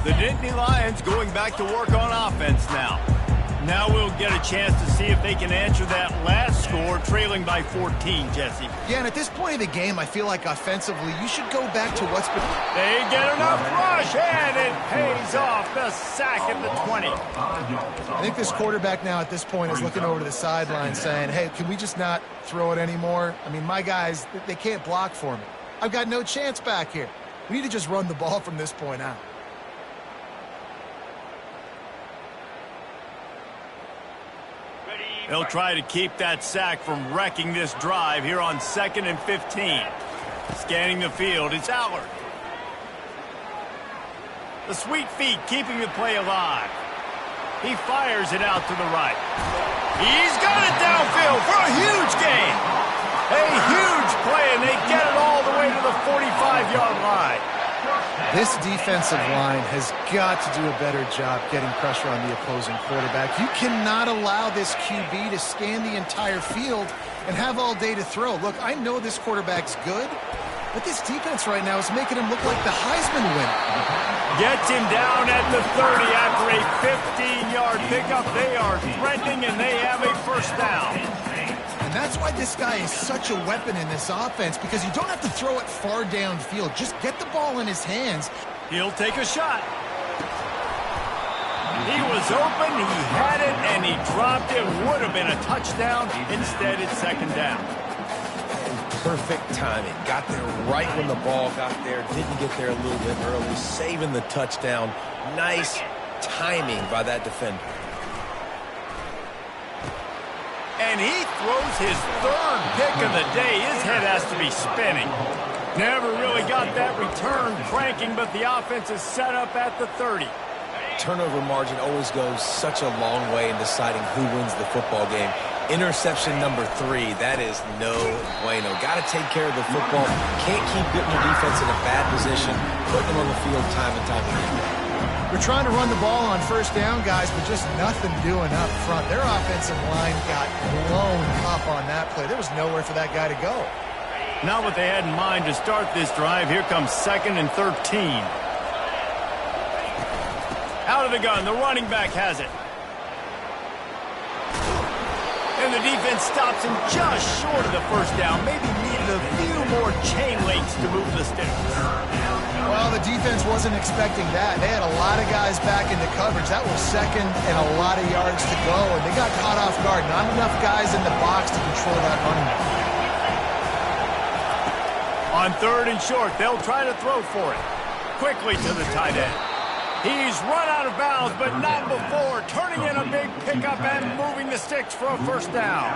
The Nittany Lions going back to work on offense now. Now we'll get a chance to see if they can answer that last score, trailing by 14, Jesse. Yeah, and at this point of the game, I feel like offensively, you should go back to what's been... They get enough rush, and it pays off. The sack at the 20. I think this quarterback now at this point is looking over to the sideline saying, hey, can we just not throw it anymore? I mean, my guys, they can't block for me. I've got no chance back here. We need to just run the ball from this point out. They'll try to keep that sack from wrecking this drive here on 2nd and 15. Scanning the field, it's Allard. The sweet feet keeping the play alive. He fires it out to the right. He's got it downfield for a huge gain. A huge play, and they get it all the way to the 45-yard line. This defensive line has got to do a better job getting pressure on the opposing quarterback. You cannot allow this QB to scan the entire field and have all day to throw. Look, I know this quarterback's good, but this defense right now is making him look like the Heisman winner. Gets him down at the 30 after a 15-yard pickup. They are threatening, and they have a first down. And that's why this guy is such a weapon in this offense, because you don't have to throw it far downfield. Just get the ball in his hands. He'll take a shot. He was open, he had it, and he dropped it. Would have been a touchdown. Instead, it's 2nd down. Perfect timing. Got there right when the ball got there. Didn't get there a little bit early. Saving the touchdown. Nice timing by that defender. And he throws his 3rd pick of the day. His head has to be spinning. Never really got that return cranking, but the offense is set up at the 30. Turnover margin always goes such a long way in deciding who wins the football game. Interception number 3, that is no bueno. Got to take care of the football. Can't keep getting the defense in a bad position, putting them on the field time and time again. We're trying to run the ball on 1st down, guys, but just nothing doing up front. Their offensive line got blown up on that play. There was nowhere for that guy to go. Not what they had in mind to start this drive. Here comes 2nd and 13. Out of the gun, the running back has it. And the defense stops him just short of the first down. Maybe needed a few more chain links to move the sticks. Well, the defense wasn't expecting that. They had a lot of guys back into coverage. That was 2nd and a lot of yards to go, and they got caught off guard. Not enough guys in the box to control that running back. On 3rd and short, they'll try to throw for it. Quickly to the tight end. He's run out of bounds, but not before. Turning in a big pickup and moving the sticks for a first down.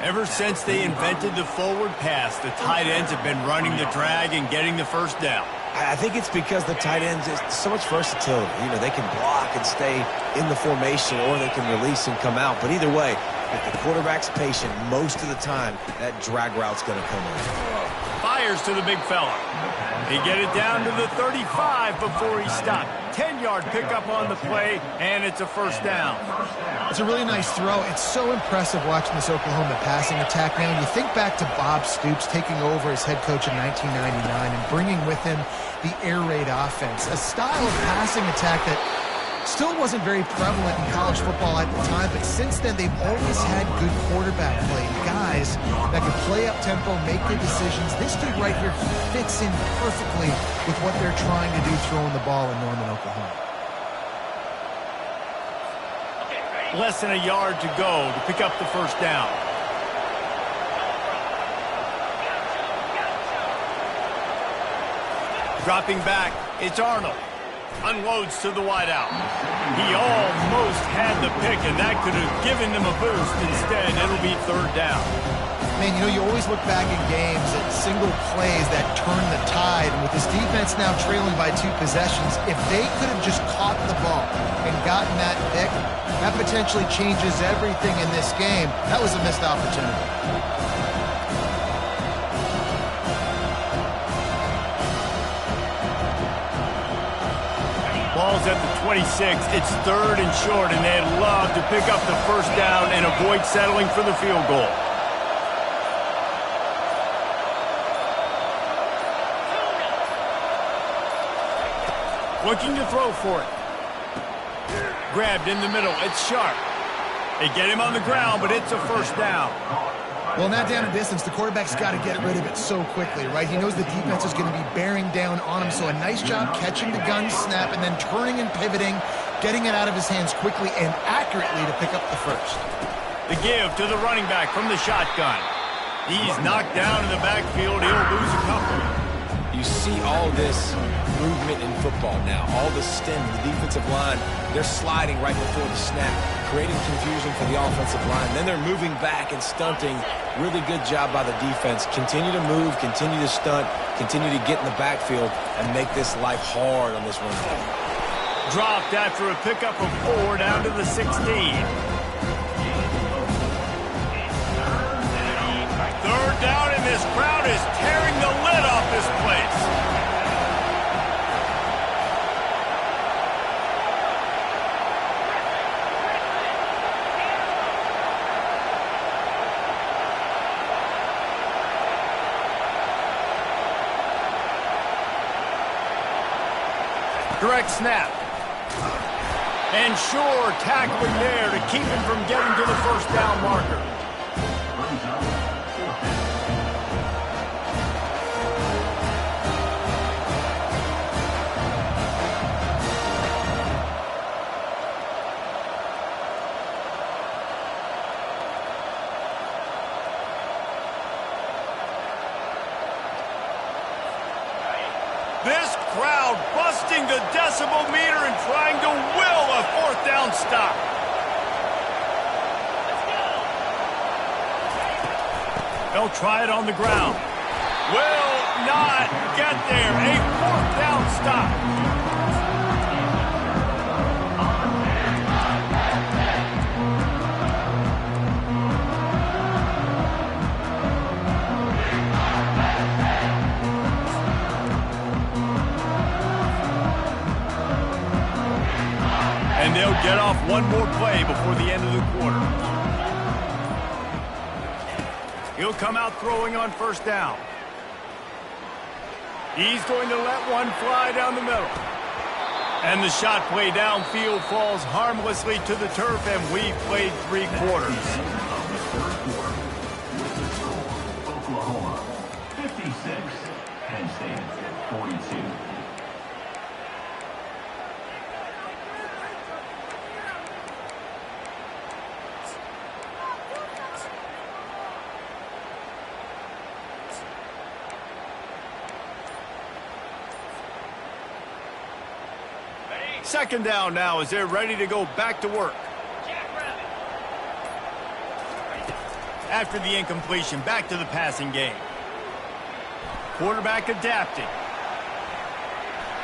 Ever since they invented the forward pass, the tight ends have been running the drag and getting the first down. I think it's because the tight ends is so much versatility. You know, they can block and stay in the formation, or they can release and come out. But either way, if the quarterback's patient, most of the time, that drag route's going to come in. Fires to the big fella. They get it down to the 35 before he stopped. 10-yard pickup on the play, and it's a first down. It's a really nice throw. It's so impressive watching this Oklahoma passing attack now. And you think back to Bob Stoops taking over as head coach in 1999 and bringing with him the air raid offense, a style of passing attack that still wasn't very prevalent in college football at the time, but since then they've always had good quarterback play, guys that can play up tempo, make good decisions. This dude right here, he fits in perfectly with what they're trying to do throwing the ball in Norman, Oklahoma. Less than a yard to go to pick up the first down. Dropping back, it's Arnold. Unloads to the wideout. He almost had the pick, and that could have given them a boost. Instead, it'll be 3rd down. Man, you know, you always look back in games at single plays that turn the tide. And with this defense now trailing by 2 possessions, if they could have just caught the ball and gotten that pick, that potentially changes everything in this game. That was a missed opportunity. Ball's at the 26. It's 3rd and short, and they'd love to pick up the first down and avoid settling for the field goal. Looking to throw for it. Grabbed in the middle. It's Sharp. They get him on the ground, but it's a first down. Well, not down a distance. The quarterback's got to get rid of it so quickly, right? He knows the defense is going to be bearing down on him, so a nice job catching the gun snap and then turning and pivoting, getting it out of his hands quickly and accurately to pick up the first. The give to the running back from the shotgun. He's knocked down in the backfield. He'll lose a couple. You see all this movement in football now. All the stem, the defensive line, they're sliding right before the snap, creating confusion for the offensive line. Then they're moving back and stunting. Really good job by the defense. Continue to move, continue to stunt, continue to get in the backfield and make this life hard on this run. Dropped after a pickup of 4 down to the 16. 3rd down, and this crowd is tearing the lid off this place. Direct snap. And sure, tackling there to keep him from getting to the first down marker. This crowd busting the decibel meter and trying to will a 4th down stop. They'll try it on the ground. Will not get there. A 4th down stop. And they'll get off one more play before the end of the quarter. He'll come out throwing on first down. He's going to let one fly down the middle. And the shot play downfield falls harmlessly to the turf, and we've played 3 quarters. Oklahoma, 56. Penn State, 42. Second down now as they're ready to go back to work. After the incompletion, back to the passing game. Quarterback adapting.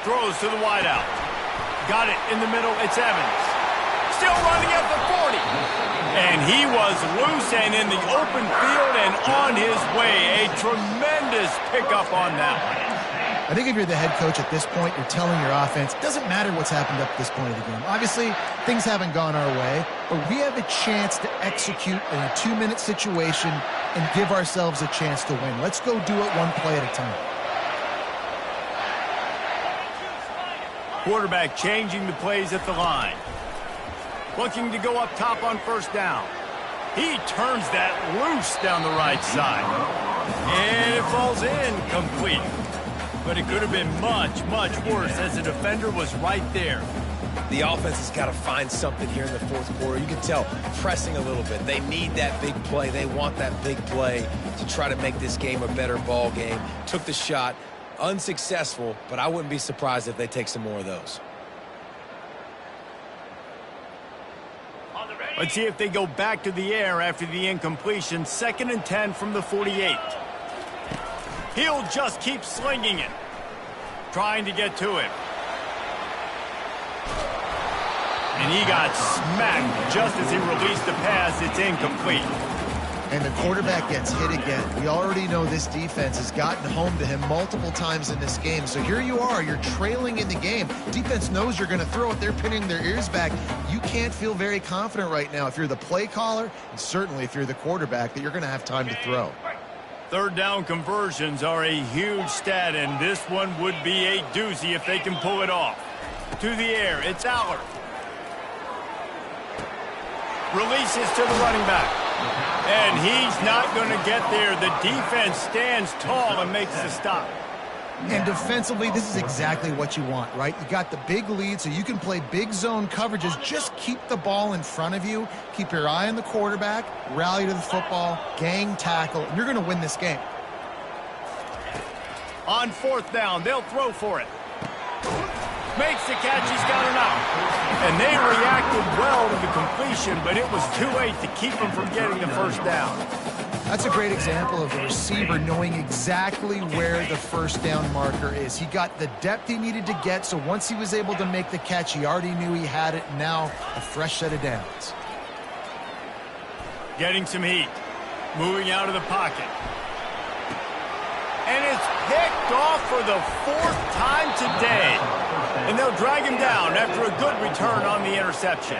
Throws to the wideout. Got it in the middle. It's Evans. Still running at the 40. And he was loose and in the open field and on his way. A tremendous pickup on that one. I think if you're the head coach at this point, you're telling your offense, it doesn't matter what's happened up to this point of the game. Obviously, things haven't gone our way, but we have a chance to execute in a 2-minute situation and give ourselves a chance to win. Let's go do it one play at a time. Quarterback changing the plays at the line. Looking to go up top on first down. He turns that loose down the right side. And it falls in complete. But it could have been much, much worse as the defender was right there. The offense has got to find something here in the 4th quarter. You can tell pressing a little bit. They need that big play. They want that big play to try to make this game a better ball game. Took the shot, unsuccessful, but I wouldn't be surprised if they take some more of those. Let's see if they go back to the air after the incompletion. 2nd and 10 from the 48. He'll just keep slinging it. Trying to get to it. And he got smacked just as he released the pass. It's incomplete. And the quarterback gets hit again. We already know this defense has gotten home to him multiple times in this game. So here you are, you're trailing in the game. Defense knows you're going to throw it. They're pinning their ears back. You can't feel very confident right now if you're the play caller, and certainly if you're the quarterback, that you're going to have time to throw. 3rd down conversions are a huge stat, and this one would be a doozy if they can pull it off. To the air, it's Aller. Releases to the running back. And he's not going to get there. The defense stands tall and makes the stop. And defensively, this is exactly what you want, right? You got the big lead, so you can play big zone coverages. Just keep the ball in front of you. Keep your eye on the quarterback. Rally to the football. Gang tackle. And you're going to win this game. On 4th down, they'll throw for it. Makes the catch. He's got him out. And they reacted well to the completion, but it was too late to keep him from getting the 1st down. That's a great example of the receiver knowing exactly where the 1st down marker is. He got the depth he needed to get, so once he was able to make the catch, he already knew he had it. Now, a fresh set of downs. Getting some heat. Moving out of the pocket. And it's picked off for the 4th time today. And they'll drag him down after a good return on the interception.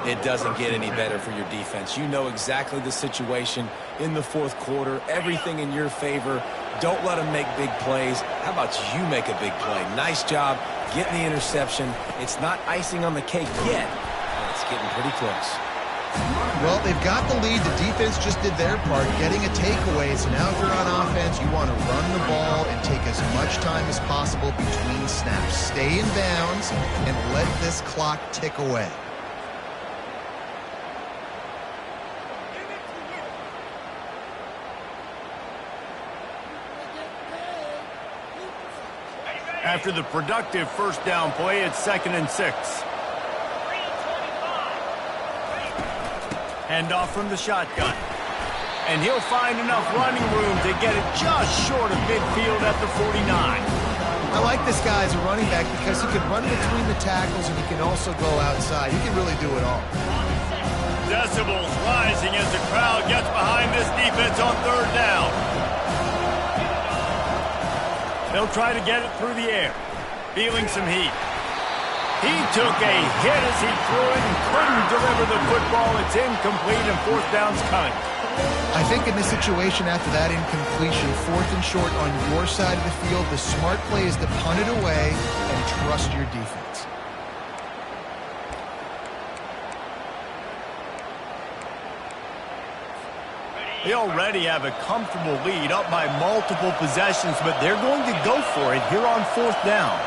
It doesn't get any better for your defense. You know exactly the situation in the 4th quarter. Everything in your favor. Don't let them make big plays. How about you make a big play? Nice job getting the interception. It's not icing on the cake yet, but it's getting pretty close. Well, they've got the lead. The defense just did their part, getting a takeaway. So now if you're on offense, you want to run the ball and take as much time as possible between snaps. Stay in bounds and let this clock tick away. After the productive 1st down play, it's 2nd and 6. Handoff from the shotgun. And he'll find enough running room to get it just short of midfield at the 49. I like this guy as a running back because he can run between the tackles and he can also go outside. He can really do it all. Decibels rising as the crowd gets behind this defense on 3rd down. They'll try to get it through the air. Feeling some heat. He took a hit as he threw it and couldn't deliver the football. It's incomplete and 4th down's coming. I think in this situation after that incompletion, 4th and short on your side of the field, the smart play is to punt it away and trust your defense. They already have a comfortable lead up by multiple possessions, but they're going to go for it here on 4th down.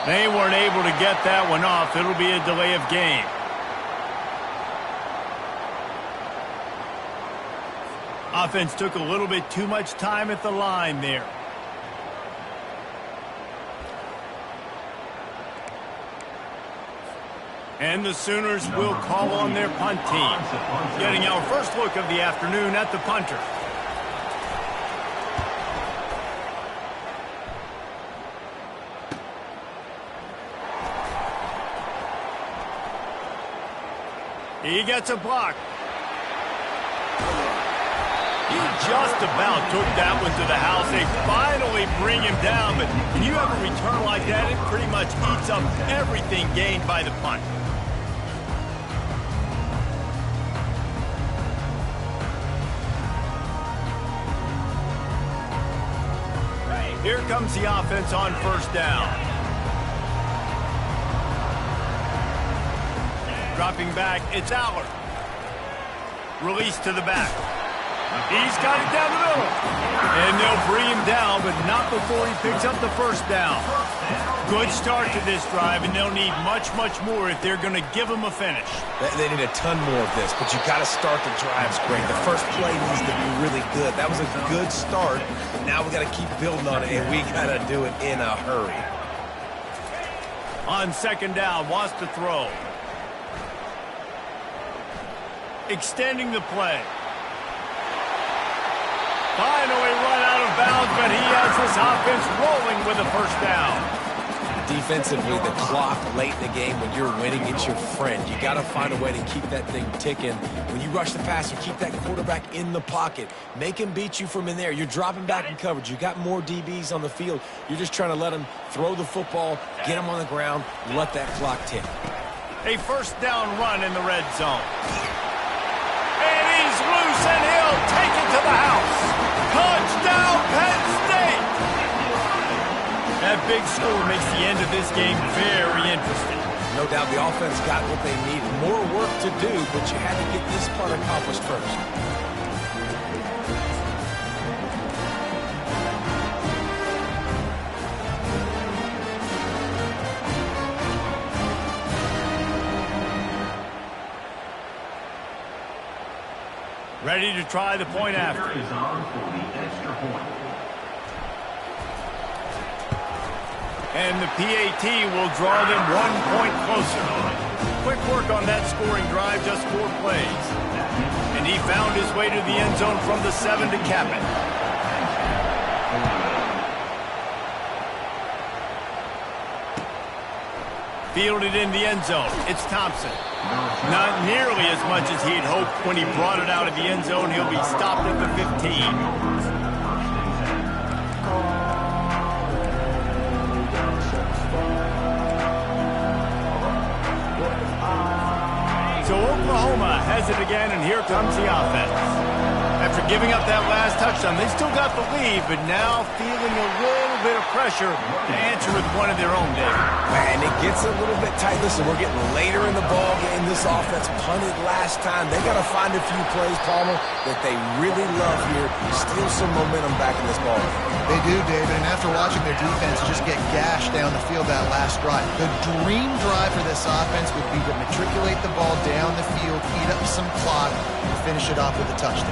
They weren't able to get that one off. It'll be a delay of game. Offense took a little bit too much time at the line there. And the Sooners will call on their punt team. Getting our first look of the afternoon at the punter. He gets a block. He just about took that one to the house. They finally bring him down, but when you have a return like that, it pretty much eats up everything gained by the punt. Here comes the offense on 1st down. Dropping back, it's Aller. Release to the back. He's got it down the middle. And they'll bring him down, but not before he picks up the first down. Good start to this drive, and they'll need much, much more if they're going to give him a finish. They need a ton more of this, but you got to start the drives great. The first play needs to be really good. That was a good start. Now we got to keep building on it, and we got to do it in a hurry. On second down, wants to throw. Extending the play. Finally run out of bounds, but he has this offense rolling with a first down. Defensively, the clock late in the game, when you're winning, it's your friend. You got to find a way to keep that thing ticking. When you rush the passer, keep that quarterback in the pocket. Make him beat you from in there. You're dropping back in coverage. You got more DBs on the field. You're just trying to let him throw the football, get him on the ground, let that clock tick. A first down run in the red zone. And he's loose, and he'll take it to the house. Touchdown, Penn State! That big score makes the end of this game very interesting. No doubt the offense got what they needed. More work to do, but you had to get this part accomplished first. Ready to try the point after. Is on for the extra point. And the PAT will draw them 1 point closer. Quick work on that scoring drive, just 4 plays. And he found his way to the end zone from the 7 to cap it. Fielded in the end zone. It's Thompson. Not nearly as much as he had hoped when he brought it out of the end zone. He'll be stopped at the 15. So Oklahoma has it again, and here comes the offense. After giving up that last touchdown, they still got the lead, but now feeling a little bit of pressure to answer with one of their own, David. Man, it gets a little bit tight. Listen, we're getting later in the ball game. This offense punted last time. They got to find a few plays, Palmer, that they really love here. Steal some momentum back in this ball game. They do, David, and after watching their defense just get gashed down the field that last drive, the dream drive for this offense would be to matriculate the ball down the field, eat up some clock, and finish it off with a touchdown.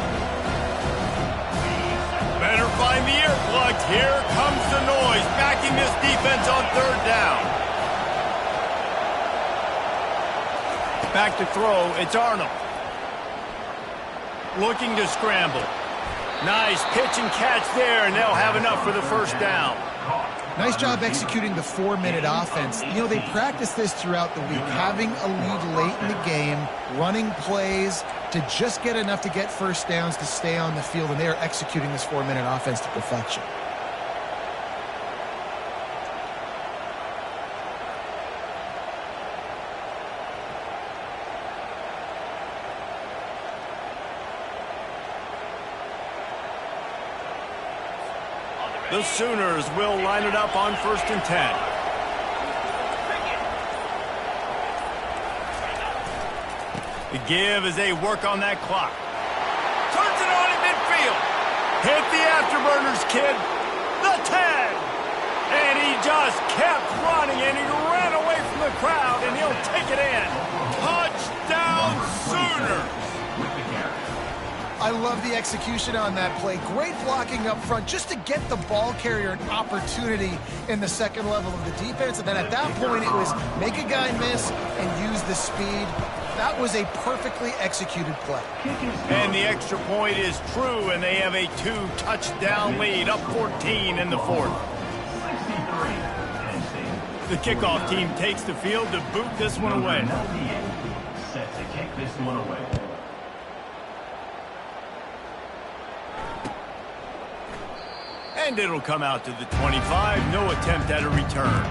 Better find the earplugs. Here comes the noise, backing this defense on third down. Back to throw, it's Arnold. Looking to scramble. Nice pitch and catch there, and they'll have enough for the first down. Nice job executing the 4-minute offense. You know, they practice this throughout the week, having a lead late in the game, running plays to just get enough to get first downs to stay on the field, and they are executing this 4-minute offense to perfection. The Sooners will line it up on 1st and 10. The give as they work on that clock. Turns it on in midfield. Hit the afterburners, kid. The 10. And he just kept running, and he ran away from the crowd, and he'll take it in. Touchdown, Sooners. I love the execution on that play. Great blocking up front just to get the ball carrier an opportunity in the second level of the defense. And then at that point, it was make a guy miss and use the speed. That was a perfectly executed play. And the extra point is true, and they have a 2-touchdown lead, up 14 in the 4th. The kickoff team takes the field to boot this one away. Set to kick this one away. And it'll come out to the 25. No attempt at a return.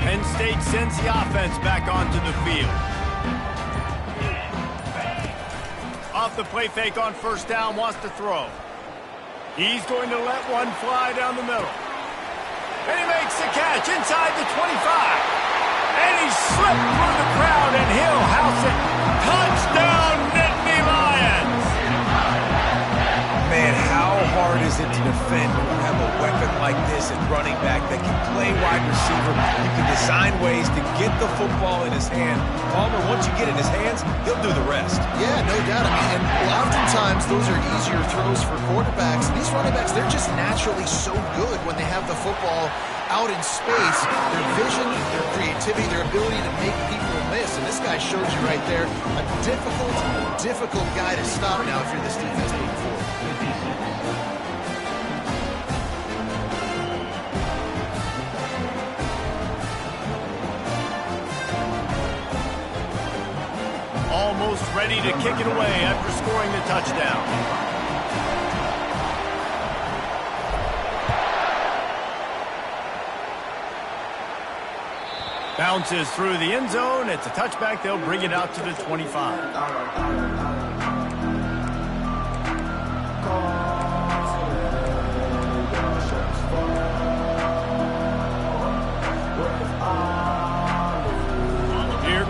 Penn State sends the offense back onto the field. Off the play fake on first down, wants to throw. He's going to let one fly down the middle. And he makes the catch inside the 25. And he slipped through the crowd, and he'll house it. Touchdown, Nittany Lions! Man, how hard is it to defend when you have a weapon like this at running back that can play wide receiver? You can design ways to get the football in his hand. Palmer, once you get it in his hands, he'll do the rest. Yeah, no doubt. I mean, and oftentimes those are easier throws for quarterbacks. These running backs, they're just naturally so good when they have the football out in space. Their vision, their creativity, their ability to make people miss. And this guy shows you right there a difficult guy to stop now if you're this defense moving forward. Almost ready to kick it away after scoring the touchdown. Bounces through the end zone. It's a touchback. They'll bring it out to the 25.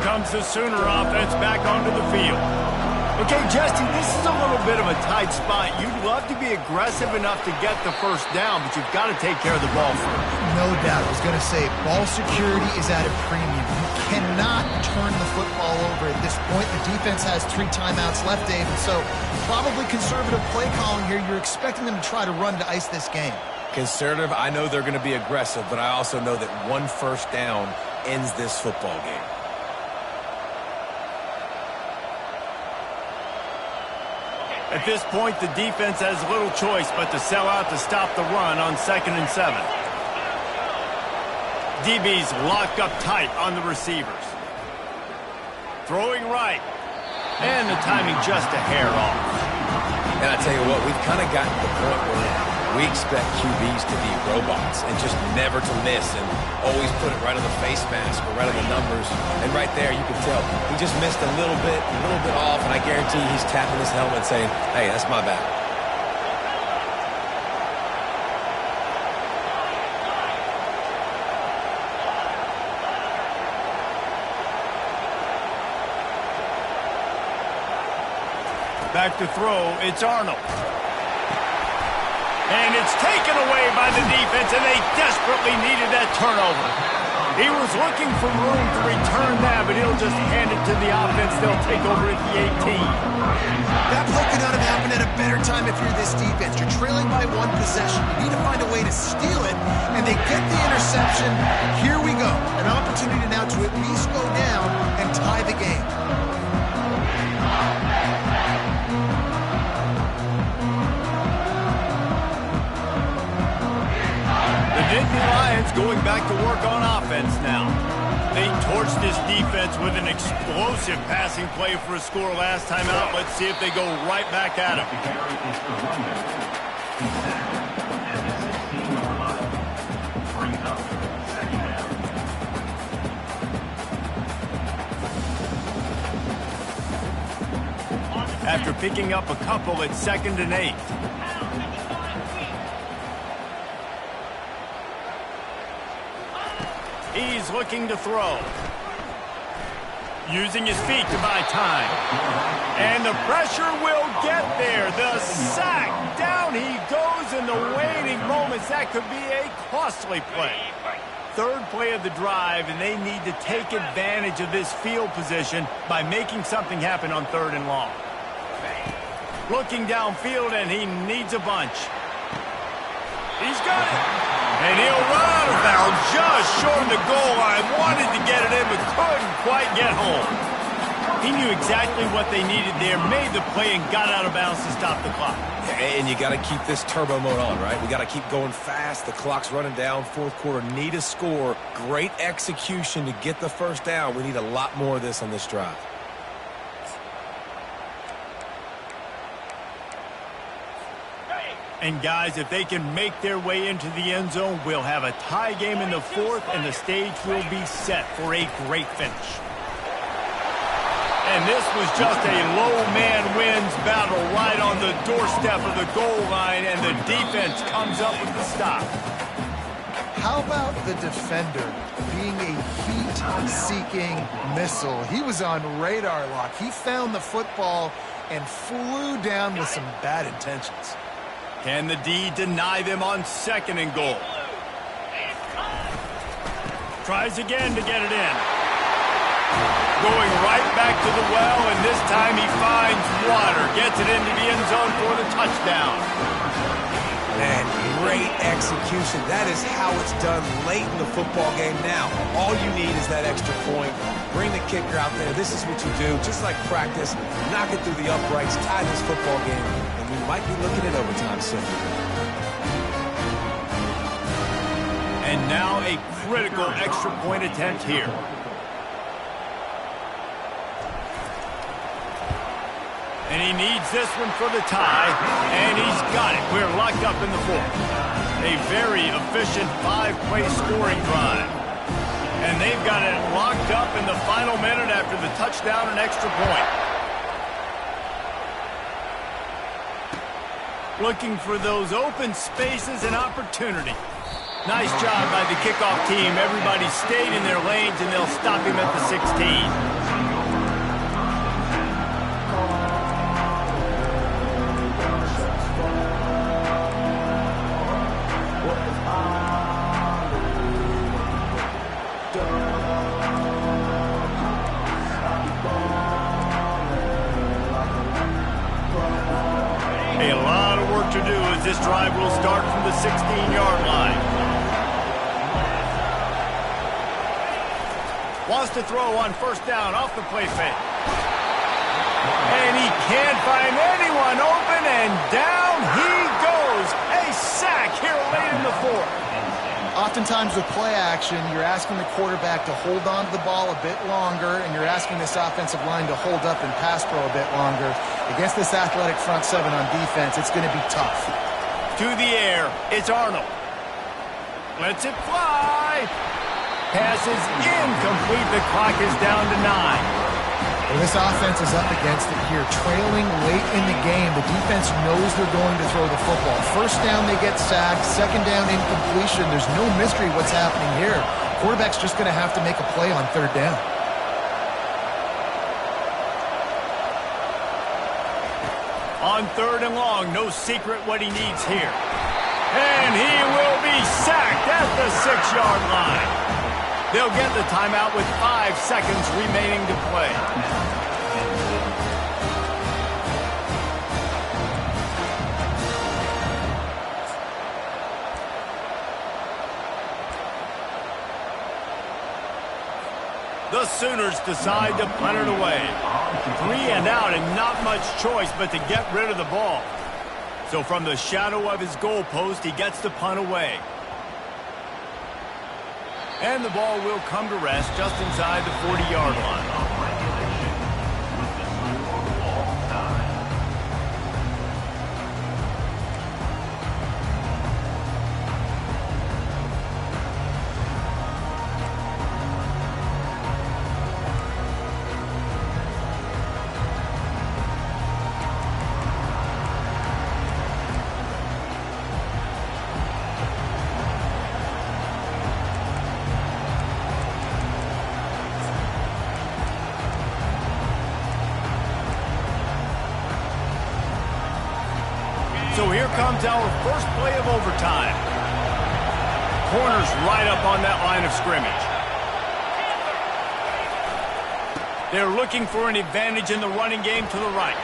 Comes the Sooner offense back onto the field. Okay, Jesse, this is a little bit of a tight spot. You'd love to be aggressive enough to get the first down, but you've got to take care of the ball first. No doubt. I was going to say, ball security is at a premium. You cannot turn the football over at this point. The defense has 3 timeouts left, Dave, and so probably conservative play calling here. You're expecting them to try to run to ice this game. Conservative, I know they're going to be aggressive, but I also know that one first down ends this football game. At this point, the defense has little choice but to sell out to stop the run on 2nd and 7. DB's locked up tight on the receivers. Throwing right. And the timing just a hair off. And I tell you what, we've kind of gotten to the point where we expect QBs to be robots and just never to miss and always put it right on the face mask or right on the numbers. And right there, you can tell he just missed a little bit off, and I guarantee he's tapping his helmet saying, hey, that's my bad. Back to throw, it's Arnold. And it's taken away by the defense, and they desperately needed that turnover. He was looking for room to return that, but he'll just hand it to the offense. They'll take over at the 18. That play could not have happened at a better time if you're this defense. You're trailing by 1 possession. You need to find a way to steal it, and they get the interception. Here we go. An opportunity now to at least go down and tie the game. Nittany Lions going back to work on offense now. They torched this defense with an explosive passing play for a score last time out. Let's see if they go right back at him. After picking up a couple at 2nd and 8. He's looking to throw. Using his feet to buy time. And the pressure will get there. The sack. Down he goes in the waiting moments. That could be a costly play. 3rd play of the drive, and they need to take advantage of this field position by making something happen on 3rd and long. Looking downfield, and he needs a bunch. He's got it. And he'll run out of bounds just short of the goal line. Wanted to get it in, but couldn't quite get home. He knew exactly what they needed there, made the play, and got out of bounds to stop the clock. And you got to keep this turbo mode on, right? We got to keep going fast. The clock's running down. 4th quarter, need a score. Great execution to get the first down. We need a lot more of this on this drive. And guys, if they can make their way into the end zone, we'll have a tie game in the 4th, and the stage will be set for a great finish. And this was just a low man wins battle right on the doorstep of the goal line, and the defense comes up with the stop. How about the defender being a heat-seeking missile? He was on radar lock. He found the football and flew down with some bad intentions. Can the D deny them on 2nd and goal? Tries again to get it in. Going right back to the well, and this time he finds water. Gets it into the end zone for the touchdown. Man, great execution. That is how it's done late in the football game now. All you need is that extra point. Bring the kicker out there. This is what you do. Just like practice, knock it through the uprights, tie this football game, and we might be looking at overtime soon. And now a critical extra point attempt here. And he needs this one for the tie, and he's got it. We're locked up in the 4th. A very efficient 5-play scoring drive. And they've got it locked up in the final minute after the touchdown and extra point. Looking for those open spaces and opportunity. Nice job by the kickoff team. Everybody stayed in their lanes, and they'll stop him at the 16. A lot of work to do as this drive will start from the 16-yard line. Wants to throw on 1st down off the play fake. And he can't find anyone open, and down he goes. A sack here late in the 4th. Oftentimes with play action, you're asking the quarterback to hold on to the ball a bit longer, and you're asking this offensive line to hold up and pass pro a bit longer. Against this athletic front 7 on defense, it's going to be tough. To the air, it's Arnold. Lets it fly. Pass is incomplete. The clock is down to 9. Well, this offense is up against it here. Trailing late in the game, the defense knows they're going to throw the football. 1st down, they get sacked. 2nd down, incompletion. There's no mystery what's happening here. Quarterback's just going to have to make a play on 3rd down. On 3rd and long, no secret what he needs here. And he will be sacked at the 6-yard line. They'll get the timeout with 5 seconds remaining to play. The Sooners decide to punt it away. 3 and out, and not much choice but to get rid of the ball. So from the shadow of his goalpost, he gets the punt away. And the ball will come to rest just inside the 40-yard line. So here comes our first play of overtime. Corner's right up on that line of scrimmage. They're looking for an advantage in the running game to the right.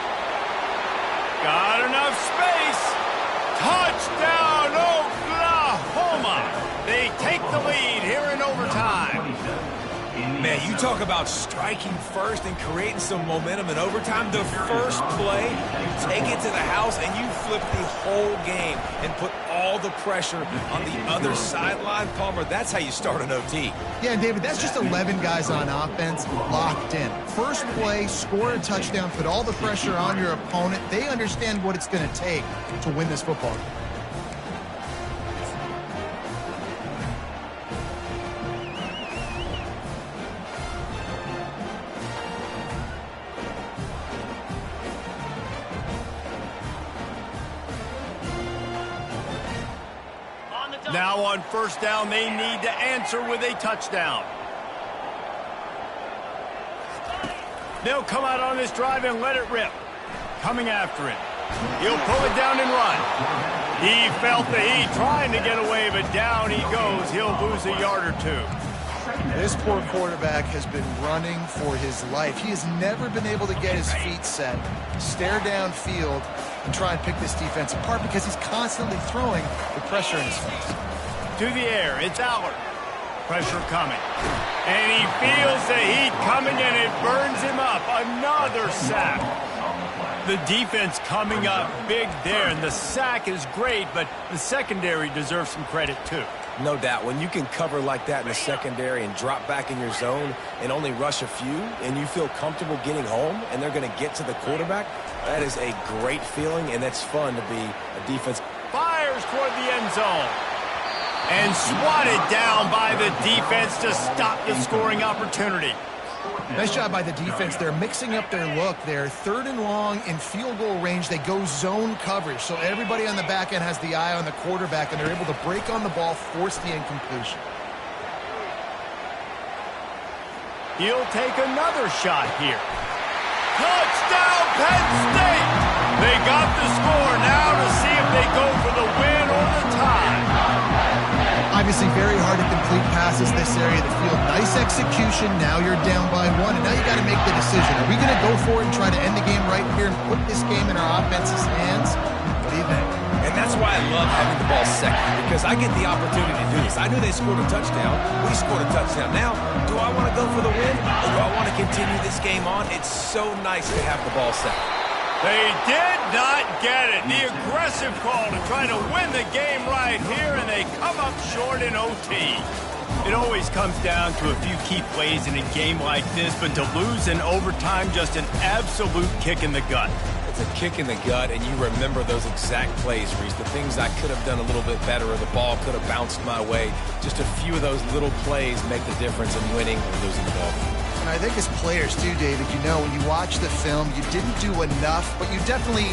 Got enough space. Touchdown, Oklahoma. They take the lead here in overtime. Man, you talk about striking first and creating some momentum in overtime. The first play, you take it to the house and you flip the whole game and put all the pressure on the other sideline. Palmer, that's how you start an OT. Yeah, David, that's just 11 guys on offense locked in. First play, score a touchdown, put all the pressure on your opponent. They understand what it's going to take to win this football game. Now on first down, they need to answer with a touchdown. They'll come out on this drive and let it rip. Coming after it. He'll pull it down and run. He felt the heat trying to get away, but down he goes. He'll lose a yard or two. This poor quarterback has been running for his life. He has never been able to get his feet set, stare downfield, and try and pick this defense apart because he's constantly throwing with pressure in his face. To the air, it's Allard. Pressure coming. And he feels the heat coming, and it burns him up. Another sack. The defense coming up big there, and the sack is great, but the secondary deserves some credit too. No doubt. When you can cover like that in the secondary and drop back in your zone and only rush a few, and you feel comfortable getting home, and they're going to get to the quarterback, that is a great feeling, and that's fun to be a defense. Fires toward the end zone. And swatted down by the defense to stop the scoring opportunity. Nice job by the defense. They're mixing up their look. They're 3rd and long in field goal range. They go zone coverage, so everybody on the back end has the eye on the quarterback, and they're able to break on the ball, force the incompletion. He'll take another shot here. Touchdown, Penn State! They got the score now to see if they go for the win or the tie. Obviously very hard to complete passes this area of the field. Nice execution. Now you're down by 1, and now you got to make the decision. Are we going to go for it and try to end the game right here and put this game in our offense's hands? What do you think? And that's why I love having the ball second, because I get the opportunity to do this. I knew they scored a touchdown. We scored a touchdown. Now, do I want to go for the win, or do I want to continue this game on? It's so nice to have the ball second. They did not get it. The aggressive call to try to win the game right here, and they come up short in OT. It always comes down to a few key plays in a game like this, but to lose in overtime, just an absolute kick in the gut. It's a kick in the gut, and you remember those exact plays, Reese. The things I could have done a little bit better, or the ball could have bounced my way. Just a few of those little plays make the difference in winning or losing the ball. And I think as players too, David, you know, when you watch the film, you didn't do enough, but you definitely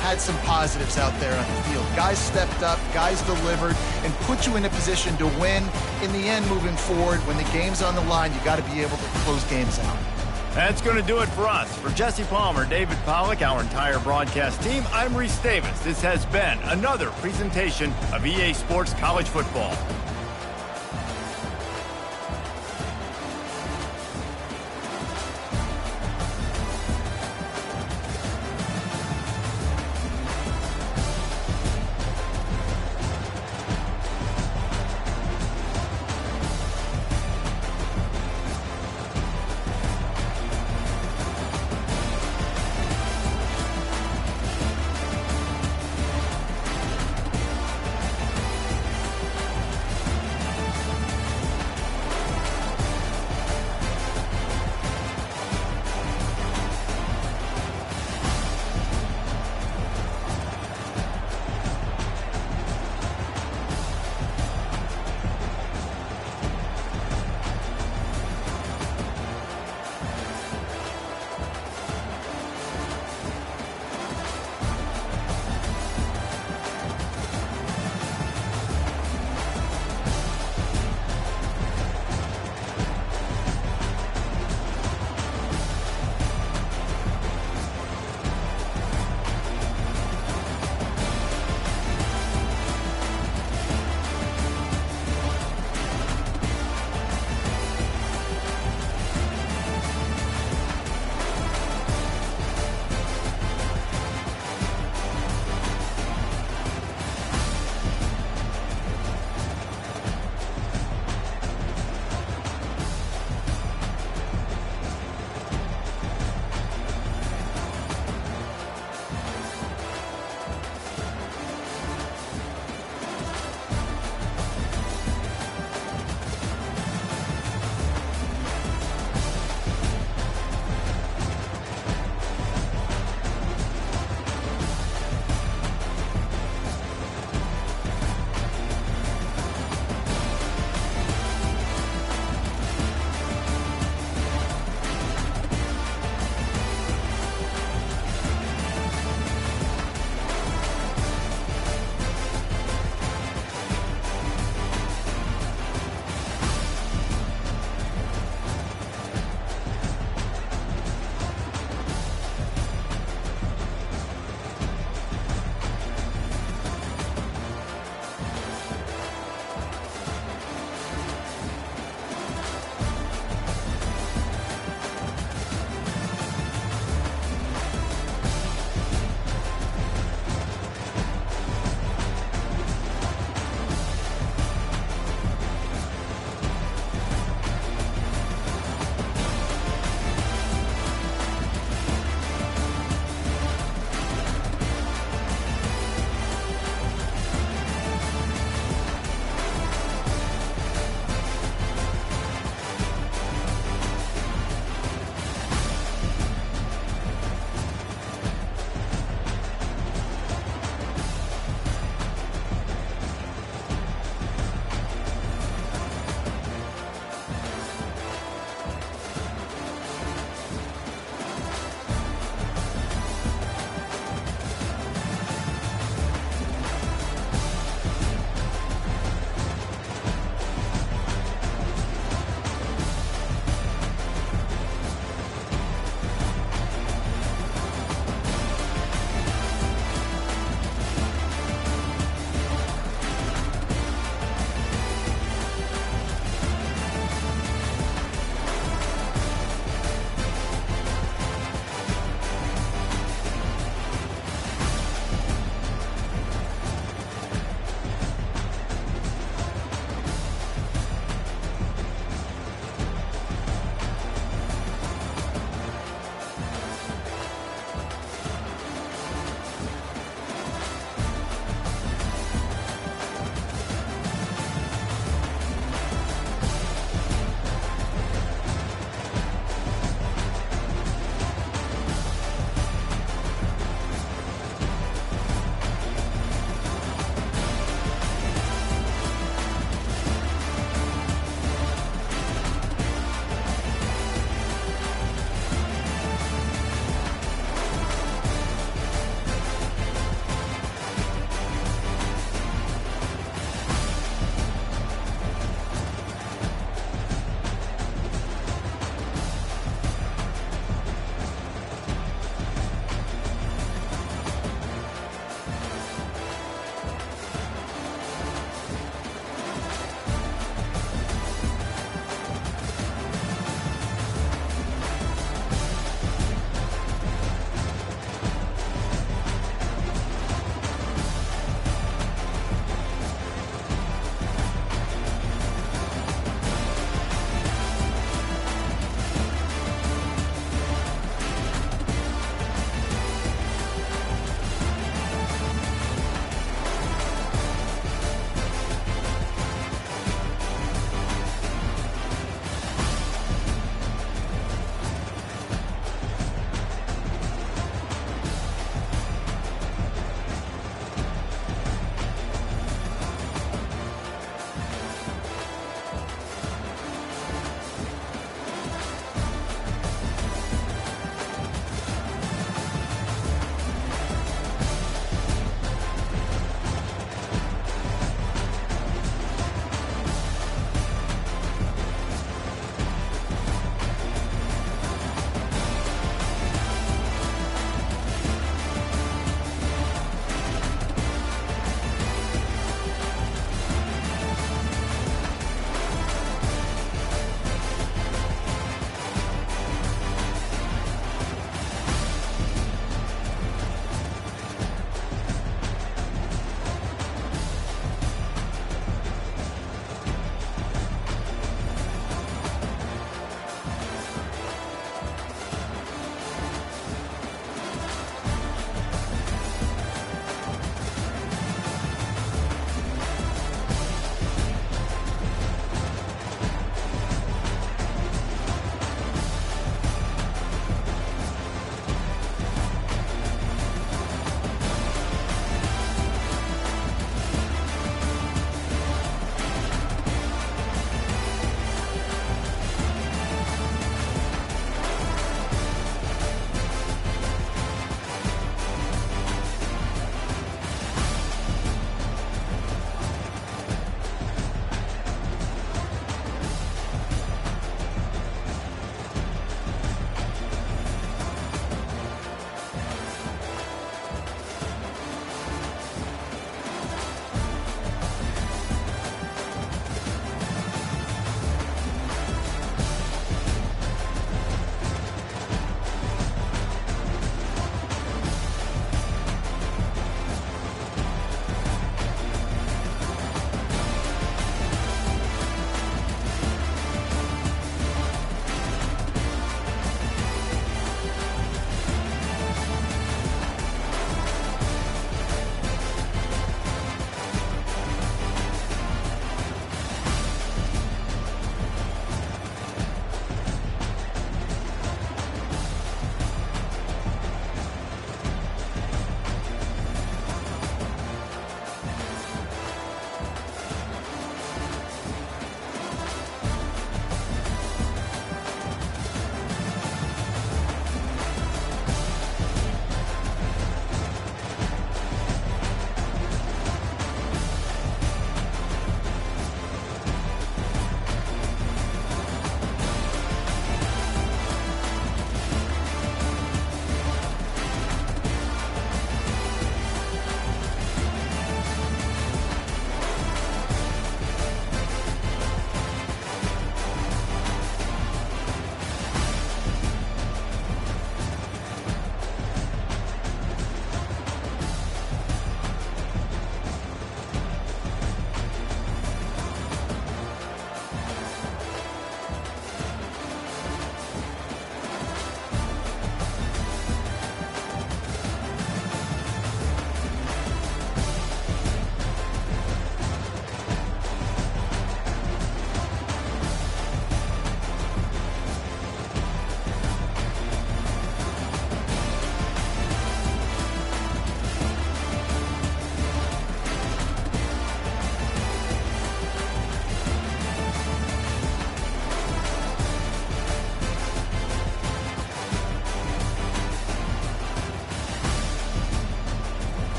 had some positives out there on the field. Guys stepped up, guys delivered, and put you in a position to win. In the end, moving forward, when the game's on the line, you got to be able to close games out. That's going to do it for us. For Jesse Palmer, David Pollack, our entire broadcast team, I'm Reese Davis. This has been another presentation of EA Sports College Football.